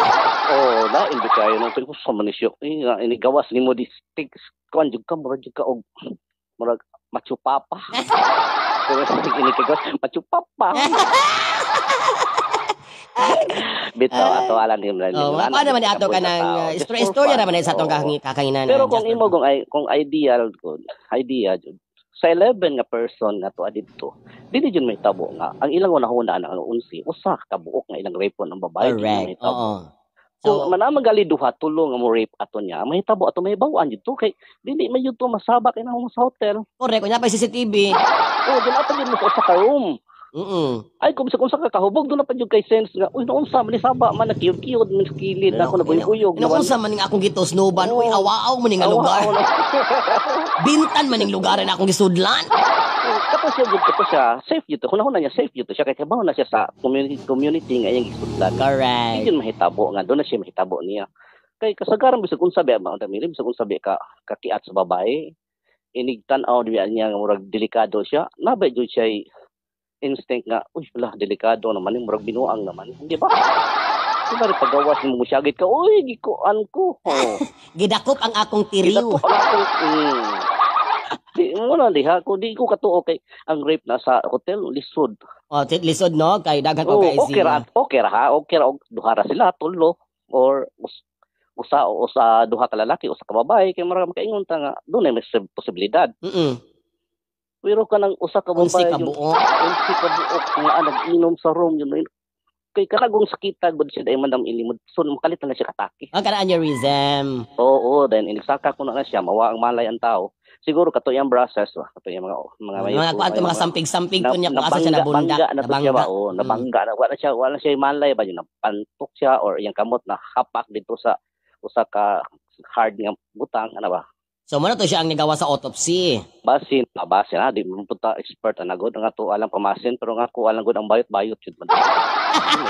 Na hindi kayo nang ko sa manisyo. Ini gawas nimo di stick kuan jud ka murag og murag Machu Papa. Pero ini gawas Machu Papa. Bitaw ato alam ni mo. Paano naman ato ka ng istorya naman sa atong kakanginan. Pero kung imo kung ideal jud sa 11 nga person nga to adito dili jud mahitabo nga ang ilang unahuna ang 11 usa ka buok nga ilang rape ang babae jud Correct. mahitabo. Oo. Kung manamagali duha tulo nga mo rape ato niya mahitabo ato may bawaan jud to kay dili man jud to masaba kay nang sa hotel. Correct. Kunya pa CCTV. Oh dili ato jud mo sa usa ka room. Ay kung sa kakahubog doon na pa jud kay sense nga uy naunsa man ni saba man nakiyod-kiyod man sa kilid na ako nabuyog-uyog Naunsa man ning akong gitusnuban. Uy, awaaw man ning nga lugar. Bintan man ning lugar na akong gisudlan. Kato siya safe jud to hunahuna niya safe jud to siya kay kabaw na siya sa community nga iyang gisudlan. Correct. Hindi mahitabo nga doon na siya mahitabo niya. Kay kasagaran bisag unsa ba ang damili bisag unsa ka kakiat sa babae inigtan-aw niya nga murag delikado siya nabay jud siya instinct nga, uy, wala, delikado naman, murag binuang naman, hindi ba? Diba rin pagawas mo musyagit ka, uy, gikuan ko. Oh. Gidakop ang akong tiriw. Gidakop ang akong, di ko katuo kay ang rape na sa hotel, lisod. Oh, lisod no, kay daghan ko kay okay ra duhara sila, tulo, or usa duha ka lalaki, usa ka babae, kay marag makaingon ta nga, doon ay may posibilidad. Pero ka ng usa ka babae yung unsi ka buok nga nag-inom sa room yun kay kanagong sakita gud siya dahil mandam ilimod so makalit na siya katake. Ang kana aneurysm. Oo, then inigsaka ko na siya mawa ang malay ang tao. Siguro kato yung process kato yung mga sampig-sampig ko niya kung asa siya nabunda. Nabangga na wala siya malay ba yun napantok siya or yung kamot na hapak dito sa usa ka hard nga butang ano ba. So muna to siya ang nigawa sa autopsy. Basin ha, di mo punta expert na gud nga to alam pamasin pero nga ko alam gud ang bayot jud man.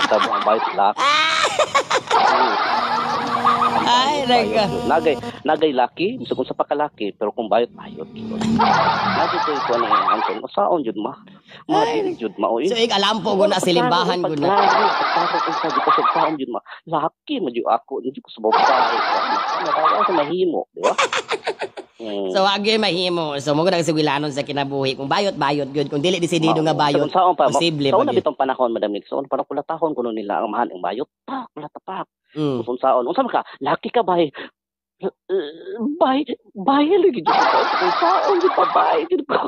Tabo ang bayot laki. Ay, nagay laki, bisag kung sa pakalaki pero kung bayot. Nagay ko ni angkon, saon jud ma. Madi jud maoy. So alam po guna silimbahan guna. Pagkaro sa dito sa saon jud ma. Laki man jud ako, jud ko sa babae. Ano sa mahimo, di ba? So agi mahimo. So mo gud sigilanon sa kinabuhi kung bayot gyud kung dili desidido nga bayot. Posible ba? Sa una bitong panahon madam Nixon, para kulatahon kuno nila ang mahal ang bayot. Kulatapak. Kung saon, unsa ka? Laki ka bay. Bay lagi jud ko. Kung saon jud pa bay jud ko.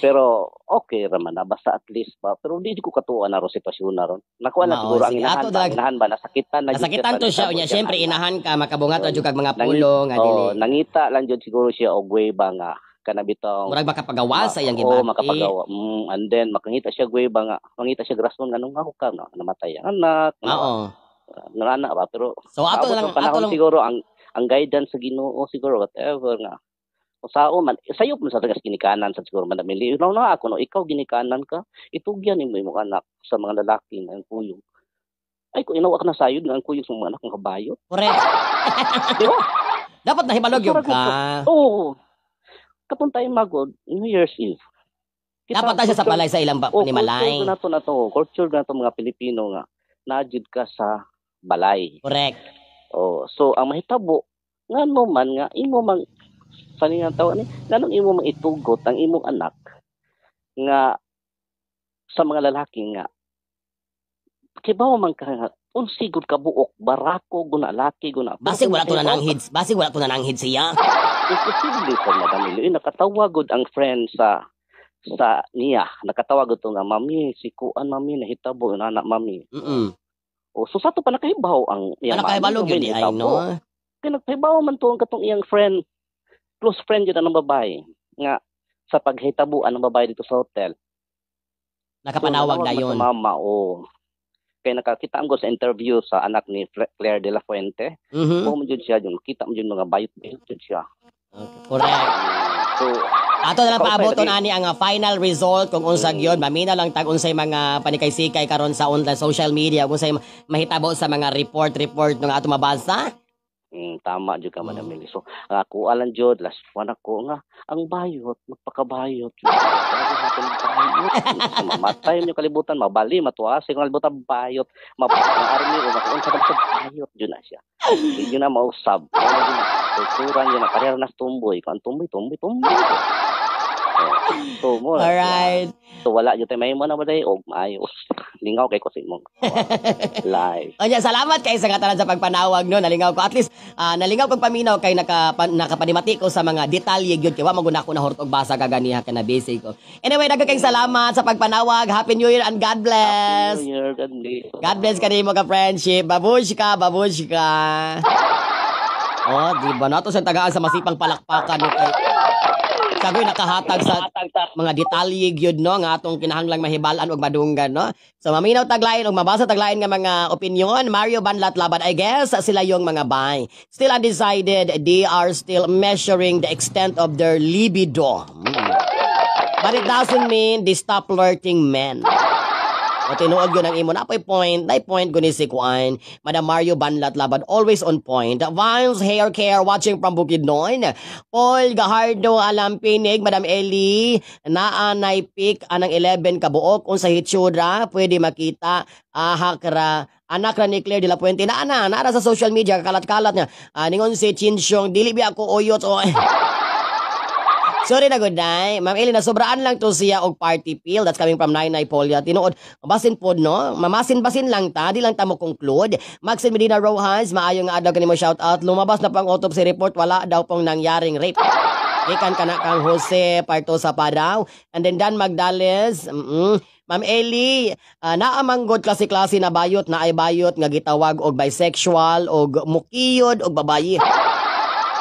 Pero okay raman na basta at least pa pero hindi ko katuwa na ro sitwasyon na ron. Nakuha na siguro ang inahan ba nasakitan to siya unya syempre inahan ka makabungat ra jud kag mga pulo nga dili. Nangita lang jud siguro siya og way ba nga kanabitong murag makapagawa sa iyang gibati. Makapagawa. And then makangita siya way ba nga mangita siya grason nga nung ako ka na namatay ang anak. Oo. Nana ba pero so ato lang siguro ang guidance sa Ginoo siguro whatever nga sao man sayo man sa tagas ginikanan sa siguro man namili na ako no ikaw ginikanan ka itugyan nimo imong anak sa mga lalaki nga ang kuyog ay ko inawa ka na sayod nga ang kuyog sa mga anak ng kabayo correct di ba dapat nahibalog yung ka oo kapuntay magod New Year's Eve dapat ta siya sa balay sa ilang ni malay culture na to mga Pilipino nga najud ka sa balay correct so ang mahitabo ngano man nga imo mang paningan tawo ni nganong imo maitugot ang imong anak nga sa mga lalaki nga kibaw man ka unsigod ka buok barako guna laki guna basig wala to na nanghid siya imposible sa madam Lili nakatawa gud ang friend sa niya nakatawag to nga mami si kuan mami nahitabo na anak mami so sa to pa nakahibaw ang iyang nakahibalog yun ay no kay nakahibaw man to ang katong iyang friend close friend yun ng babae nga sa paghitabuan ng babae dito sa hotel. Nakapanawag na yun. Mama, kaya nakakita ko sa interview sa anak ni Claire de la Fuente. Mo jud siya yun. Kita mo yun mga bayot jud siya. Okay, correct. So, ato na lang paaboton ani ang final result kung unsag yun. Mamina lang tag unsay mga panikay-sikay karon sa online social media kung unsay mahitabo sa mga report nga ato mabasa. Tama jud ka Madam Mili. So ako alang jud last one ako nga ang bayot magpakabayot jud. Mamatay niyo kalibutan mabali matuwas ang kalibutan bayot maarmi o makunsa sa bayot jud na siya. Hindi na mausab. Kulturan yun na karera na tumboy kan tumboy. So mo. Alright. So wala jud tay may mo na ba day og maayo. Lingaw kay ko sa imong live. O salamat kay sa katalan sa pagpanawag no. Nalingaw ko at least nalingaw kong paminaw kay nakapanimati ko sa mga detalye gyud kay wa maguna ko na hortog basa kaganiha kana basic ko. Anyway, daghang kayong salamat sa pagpanawag. Happy New Year and God bless. New Year, God bless. God bless kanimo ka friendship. Babushka, babushka. Oh, di ba nato sa tagaan sa masipang palakpakan no kay sagoy nakahatag sa mga detalye gyud no nga atong kinahanglang mahibalan og madunggan no. So maminaw taglain og mabasa taglain nga mga opinion. Mario Banlat laban I guess sila yung mga bay. Still undecided, they are still measuring the extent of their libido. But it doesn't mean they stop flirting men. O tinuod yun ang imo na point guni si Kuan. Madam Mario Banlat laban always on point. Vines Hair Care watching from Bukidnon. Paul Gahardo alam pinig. Madam Eli naanay pick anang 11 kabuok unsa hitsura pwede makita hakra anak ra ni Claire de la Puente na nara sa social media kalat-kalat niya. Ningon si Chinsyong dili bi ako oyot o sorry na good day. Ma'am Eli, nasobraan lang to siya og party pill. That's coming from Nainay Polya. Tinuod, mabasin pod no? Mamasin-basin lang ta. Di lang ta mo conclude. Maxine Medina Rojas, maayong nga daw kanimo shout out. Lumabas na pang autopsy report. Wala daw pong nangyaring rape. Ikan ka na kang Jose Partosa pa daw. And then Dan Magdales, Ma'am Eli, naamanggod klase-klase na bayot na ay bayot nga gitawag og bisexual og mukiyod og babayi.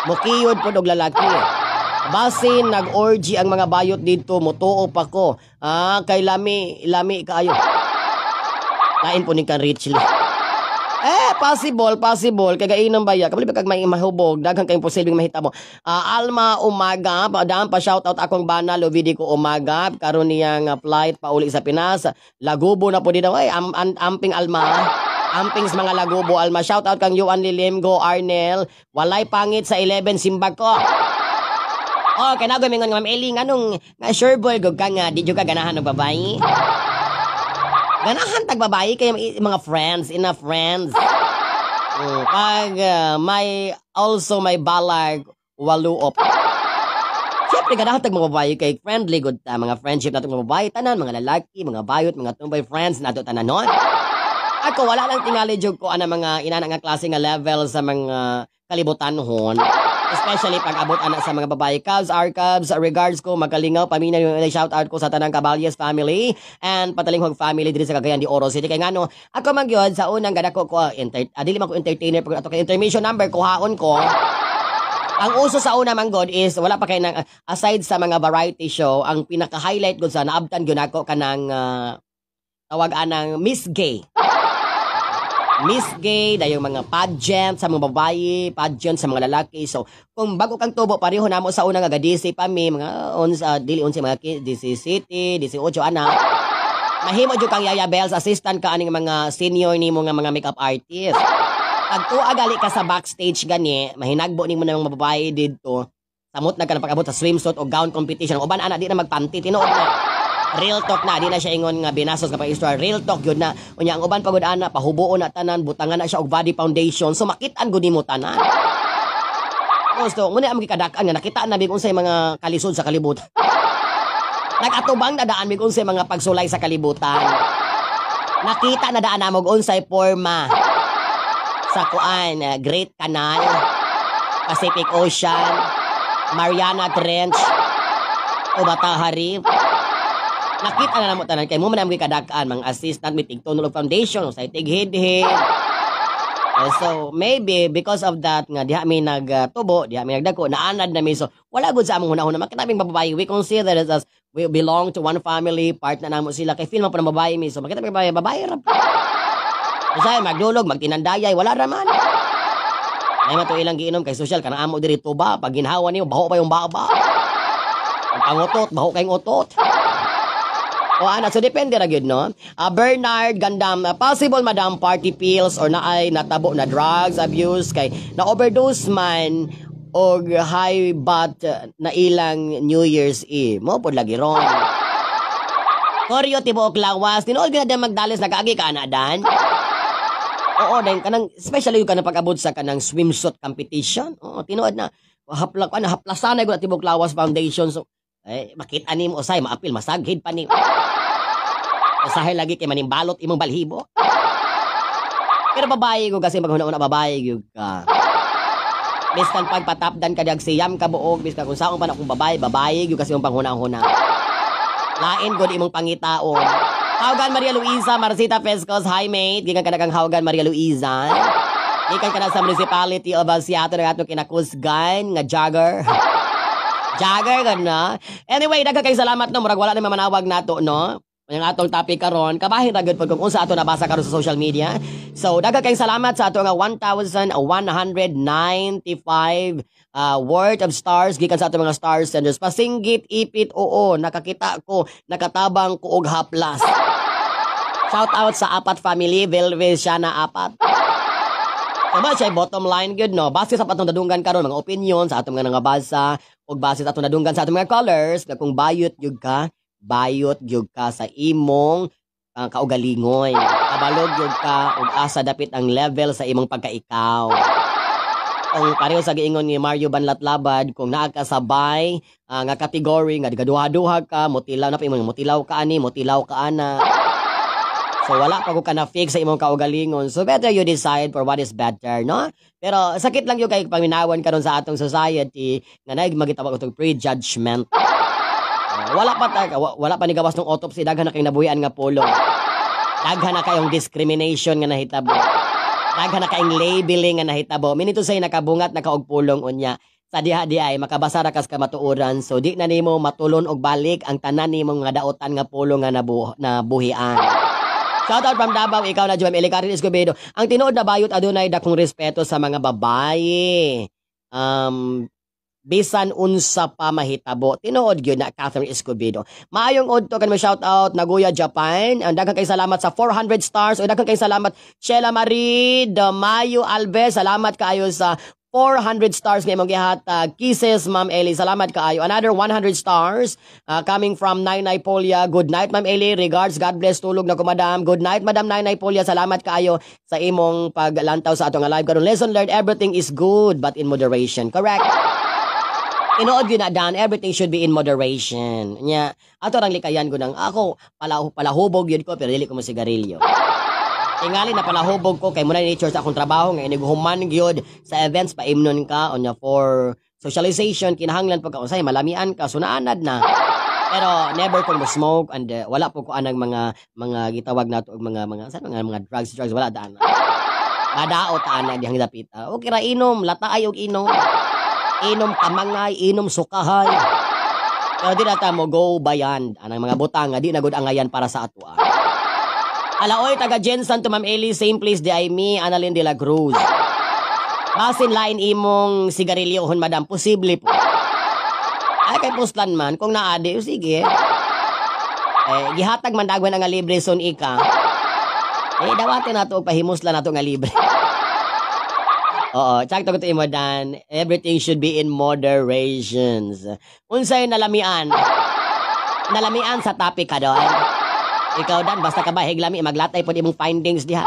Mukiyod pod og lalaki. Basin nag-orgy ang mga bayot dito, mutuo pa ko. Kay lami kaayo. Kain po ni kan richly. Possible. Kay gainom baya. Kapali ba kag may mahubog, daghang kayong posibleng mahitabo. Alma Umaga, padam pa shoutout akong bana, Lovidi ko Umaga, karon niyang flight pa uli sa Pinas. Lagubo na po dito. Amping Alma. Amping sa mga Lagubo Alma. Shoutout kang Yuan Lilimgo, Arnel. Walay pangit sa 11 simbag ko. Oh, kaya mingon nga Ma'am Eli, nganong nga sure boy gug ka nga di jud ka ganahan og babae. Ganahan tag babae kay mga friends, enough friends. Pag may balag waluop. Siyempre ganahan tag mga babae kay friendly good ta mga friendship nato mga babae tanan, mga lalaki, mga bayot, mga tumbay friends nato tanan non. Ako wala lang tingali jud ko ana mga inana nga klase nga level sa mga kalibutanhon. Especially pag abot anak sa mga babae. Cubs, Cubs, regards ko, magalingaw, pamina yung shout-out ko sa tanang Caballes family and Patalinghog family dito sa Cagayan de Oro City. Kaya nga no, ako magyod sa unang ganako ko, dili man ko entertainer, pag ato kay intermission number, kuhaon ko. Ang uso sa una man god is, wala pa kayo ng, aside sa mga variety show, ang pinaka-highlight god sa naabtan yun ako kanang tawagan ng Miss Gay. Miss Gay, dayong mga pageant sa mga babae, pageant sa mga lalaki. So, kung bago kang tubo, pareho na mo sa unang DC pa mi, mga dili 11 mga DC City, DC 8 anak. Mahimo jud kang Yaya Bells, assistant ka aning mga senior nimo nga mga makeup artist. Pag tuagali ka sa backstage gani, mahinagbo nimo na mga babae didto. Samot na ka na pag-abot sa swimsuit o gown competition. Uban ana di na magpanty, tinuod na. Real talk na, di na siya ingon nga binasos nga pag-istorya. Real talk yun na. Unya, ang uban pagod ana, pahubuon na tanan, butangan na siya og body foundation. So, makitaan gud mo tanan. Gusto, muna ang gikadakan nga, nakita na big unsay mga kalisod sa kalibutan. Nagatubang na daan big unsay mga pagsulay sa kalibutan. Nakita na daan na mo unsay forma sa kuan, Great Canal, Pacific Ocean, Mariana Trench, o Bataha Reef. Nakita na namo tanan kay mo man ang gikadakan mga assistant mi tigtunol og foundation sa tig-head. So maybe because of that nga diha mi nagtubo, diha mi nagdako, naanad na mi. So wala gud sa among hunahuna makita mi babae. We consider it as we belong to one family, part na namo sila kay feel man pa ng babae mi. So makita mi babae ra. Usay magdulog, magtinandayay, wala ra man. Ay mato ilang giinom kay social kana amo diri tuba, pag ginhawa niyo baho pa yung baba. Ang pangutot, baho kayong utot. O ana, so depende ra gyud no. Bernard Gandam, possible madam party pills or naay natabo na drugs abuse kay na overdose man og high bat na ilang New Year's Eve. Mo pod lagi ron. Koryo tibuok lawas, tinuod gyud na Magdales nagaagi ka na dan. Oo, dahil kanang especially yung kanang pag-abot sa kanang swimsuit competition. Oo, tinuod na haplasan na gud tibuok lawas foundation. So makita ni mo usay, maapil, masaghid pa ni. Usahay lagi kay manimbalot imong balhibo. Pero babae ko kasi maghuna-una babae gyud ka. Biskan pagpatapdan ka diag siyam ka buog, biskan kung saong pa na kung babae gyud kasi yung panghuna-huna. Lain gud imong pangitaon. Hawgan Maria Luisa, Marcita Pescos, hi mate. Gikan ka na kang Hawgan Maria Luisa. Gikan ka na sa municipality of Seattle na atong kinakusgan nga jogger. Jogger ka na. Anyway, daghang kay salamat no, murag wala na mamanawag nato no. Yung atong topic karon, kabahin ra gud pag kung unsa ato nabasa karon sa social media. So daghang kay salamat sa ato nga 1,195 worth of stars gikan sa ato mga star senders. Pasinggit, ipit, oo, nakakita ko, nakatabang ko og haplas. Shout out sa apat family, Velves siya na apat. Tama siya bottom line good no. Base sa patong nadunggan karon mga opinion sa atong mga nangabasa ug base sa atong nadunggan sa atong mga colors nga kung bayot gyud ka sa imong kaugalingon. Kabalog gyud ka ug asa dapit ang level sa imong pagkaikaw. Kung pareho sa giingon ni Mario Banlatlabad, kung naa ka sabay nga category nga gaduha-duha ka, motilaw na pa imong motilaw ka ani, motilaw ka ana. So wala pa ko ka na fix sa imong kaugalingon. So better you decide for what is better, no? Pero sakit lang yung kay paminawan karon sa atong society nga naig magitawag og prejudgment. Wala pa ni gawas ng autopsy, daghan na kayong nabuhian nga pulong. Daghan na kayong discrimination nga nahitabo. Daghan na kayong labeling nga nahitabo. Minito say nakabungat na kaog pulong unya. Sa diha ay makabasa ra kas ka matuoran. So di na nimo matulon og balik ang tanan nimo nga daotan nga pulong nga nabuhian. Shout out from Davao, ikaw na Joem Elicarin Escobedo. Ang tinuod na bayot adunay dakong respeto sa mga babae. Bisan unsa pa mahitabo. Tinuod gyud na Catherine Escobedo. Maayong odto kan mo shout out Nagoya Japan. Ang daghang kay salamat sa 400 stars. O daghang kay salamat Sheila Marie Mayo Alves. Salamat kaayo sa 400 stars nga imong gihatag. Kisses Ma'am Eli. Salamat kaayo. Another 100 stars coming from Nainay Polia. Good night Ma'am Eli. Regards. God bless. Tulog na ko madam. Good night Madam Nainay Polia. Salamat kaayo sa imong paglantaw sa atong live karon. Lesson learned, everything is good but in moderation. Correct? Inood yun na Dan, everything should be in moderation. Nya, ato rang likayan ko nang ako palahubog yun ko pero dili ko mo sigarilyo. Tingali na palahubog ko kay muna nature sa akong trabaho nga iniguhuman gyud sa events paimnon ka onya for socialization kinahanglan pagka usay malamian ka sunaanad na. Pero never ko mo smoke and wala po ko anang mga gitawag nato og mga drugs wala daan. Madaot ana dihang dapit. Okay ra inom, lataay og inom. Inom kamangay, inom sukahay. Pero di na ta mo go beyond. Anang mga butang nga di na gud angayan para sa atua. Alaoy, taga Jensen to Ma'am Eli, same place di ay me, Annalyn de la Cruz. Basin lain imong sigarilyohon, madam, posible po. Ay, kay puslan man, kung naadi, sige. Gihatag man dagwan nga libre son ika. Dawatin na to, pahimuslan na to nga libre. Oo, tsak to imo Dan, everything should be in moderation. Unsay nalamian? Nalamian sa topic ka doon. Ikaw Dan, basta ka ba higlami maglatay pod imong findings diha.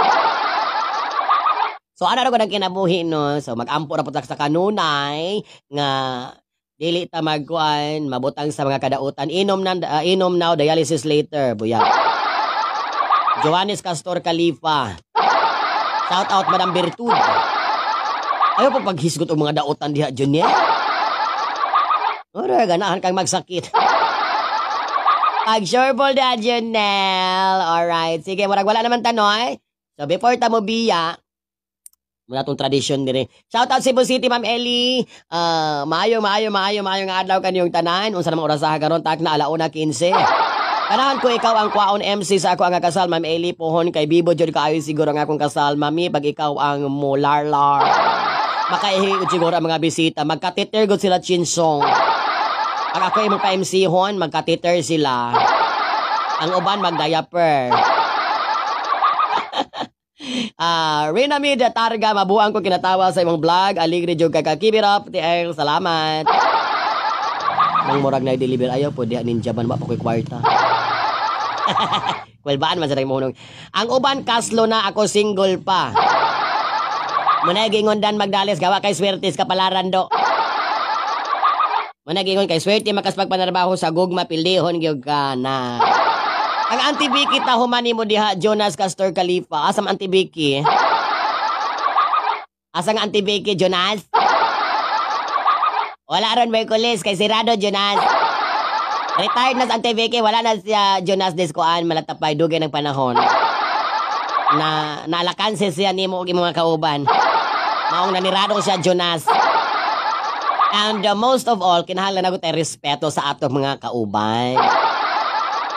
So ano ko nang kinabuhi no. So mag-ampo ra pud sa kanunay nga dili ta magkuan, mabutang sa mga kadautan. Inom now, dialysis later, buyag. Joannes Castor Khalifa. Shout out Madam Bertud. Ayaw pa paghisgot og mga dautan diha Junior. Ora ganahan kang magsakit. Pag-sureball na, Junel. Alright. Sige, wala naman tanoy. So, before ta mo biya, muna itong tradisyon din. Shout out Cebu City, Ma'am Eli. Maayo nga adlaw kaniyong tanan. Unsa namang orasaha karon tak na 1:15. Kanahan ko ikaw ang kwaon MC sa ako ang kasal, Ma'am Eli. Pohon kay Bibo Jud kaayo siguro nga akong kasal, Mami. Pag ikaw ang mularlar. Makaihi siguro ang mga bisita. Magkatiter gud sila chinsong. Pag ako imong pa-MC hon, magka-titer sila. Ang uban mag-diaper. Rina Mid Targa, mabuang ko kinatawa sa imong vlog. Aligre jud ka kibirap. TL, salamat. Nang murag na i-deliver ayaw po, diha ninja ban ba pa ko'y kwarta. Kwelbaan man sa nagmunong. Ang uban kaslo na, ako single pa. Muna gingon Dan Magdales, gawa kay swertis kapalaran do. Managingon kay swerte makas pagpanarbaho sa gugma pildihon gyud ka na. Ang Auntie Vicky ta humani mo diha Jonas Castor Khalifa. Asam Auntie Vicky? Asang Auntie Vicky Jonas? Wala ron Merkulis kay sirado Jonas. Retired na sa Auntie Vicky, wala na siya Jonas Discoan malatapay dugay ng panahon. Na naalakanse siya nimo og imong mga kauban. Maong nanirado siya Jonas. And most of all, kinahanglan na tayo respeto sa atong mga kauban.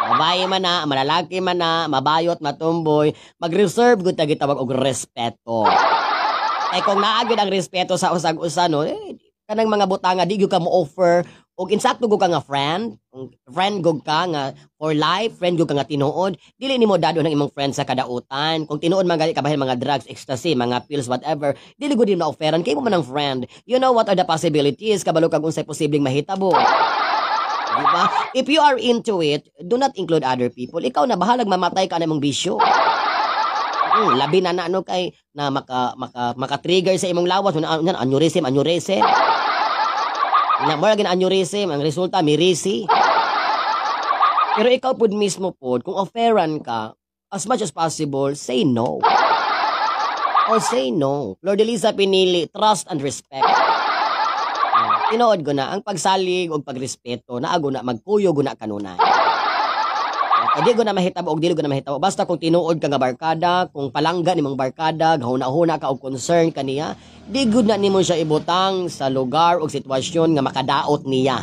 Babae man na, malalaki man na, mabayot, matumboy, mag-reserve gud ta gitawag og respeto. Ay kung naagid ang respeto sa usag-usa no, kanang mga butanga di gyud ka mo offer og insakto gud ka nga friend, friend gud ka nga for life, friend gud ka nga tinuod, dili nimo dado ng imong friend sa kadautan. Kung tinuod man gali ka bahin mga drugs, ecstasy, mga pills, whatever, dili gud na offeran kay mo man ang friend. You know what are the possibilities kabalo kag unsay posibleng mahitabo. Diba? If you are into it, do not include other people. Ikaw na bahalag mamatay ka na imong bisyo. Labi na ano kay na maka-trigger sa imong lawas, aneurysm. Na more again aneurysm, ang resulta mirisi. Pero ikaw pud mismo pod, kung offeran ka, as much as possible, say no. Or say no. Lord Elisa pinili, trust and respect. Tinood ko na, ang pagsalig o pagrespeto, naago na, magpuyo guna kanunay. Di ko na mahitabo og dili ko na mahitabo. Basta kung tinuod ka nga barkada, kung palangga nimong barkada, gahuna-huna ka og concern kaniya, di gud na nimo siya ibutang sa lugar o sitwasyon nga makadaot niya.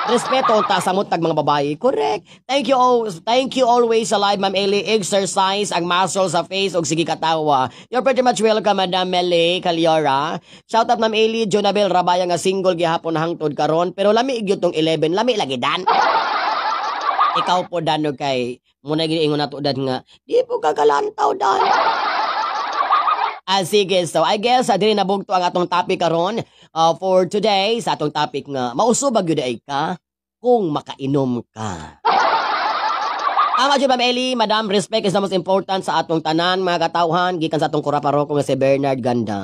Respeto ta sa mutag mga babae. Correct. Thank you always sa live, Ma'am Eli. Exercise ang muscle sa face og sige katawa. You're pretty much welcome, Madam Mele Caliora. Shout out Ma'am Eli, Jonabel Rabaya nga single gihapon hangtod karon, pero lami gyud tong 11, lami lagi dan. Ikaw po dano kay muna giingon nato dad nga di po kagalantaw dan. Sige, so I guess diri nabugto ang atong topic karon for today sa atong topic nga mausubag gyud ay ka kung makainom ka. Ama jud Ma'am Eli, Madam, respect is the most important sa atong tanan mga katawhan gikan sa atong kuraparoko nga si Bernard Ganda.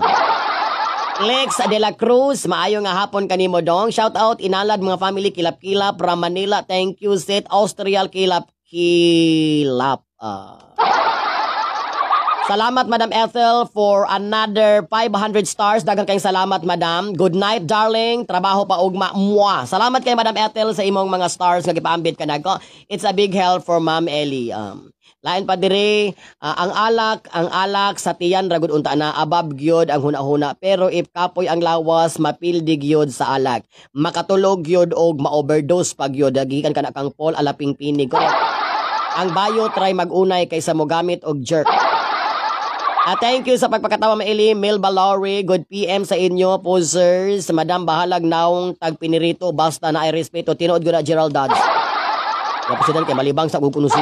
Lex de la Cruz, maayo nga hapon kanimo dong. Shout out inalad mga family kilap-kilap from Manila. Thank you Set Austria kilap-kilap. Salamat Madam Ethel for another 500 stars. Daghang kayong salamat Madam. Good night darling. Trabaho pa ugma. Mwah. Salamat kay Madam Ethel sa imong mga stars nga gipaambit ka nako. It's a big help for Ma'am Ellie. Lain pa dire ang alak sa tiyan ragud unta na abab gyud ang hunahuna, pero if kapoy ang lawas mapildig gyud sa alak, makatulog gyud og ma-overdose pag gyud gikan kana kang Paul alaping pinig. Ang bayo try magunay kaysa mo gamit og jerk. Thank you sa pagpakatawa Maeli, Mel Balori, good PM sa inyo posers. Madam bahalag naong tagpinirito basta na ay respeto, tinuod gyud na Gerald Dodds. President kay malibang sa kukunusi.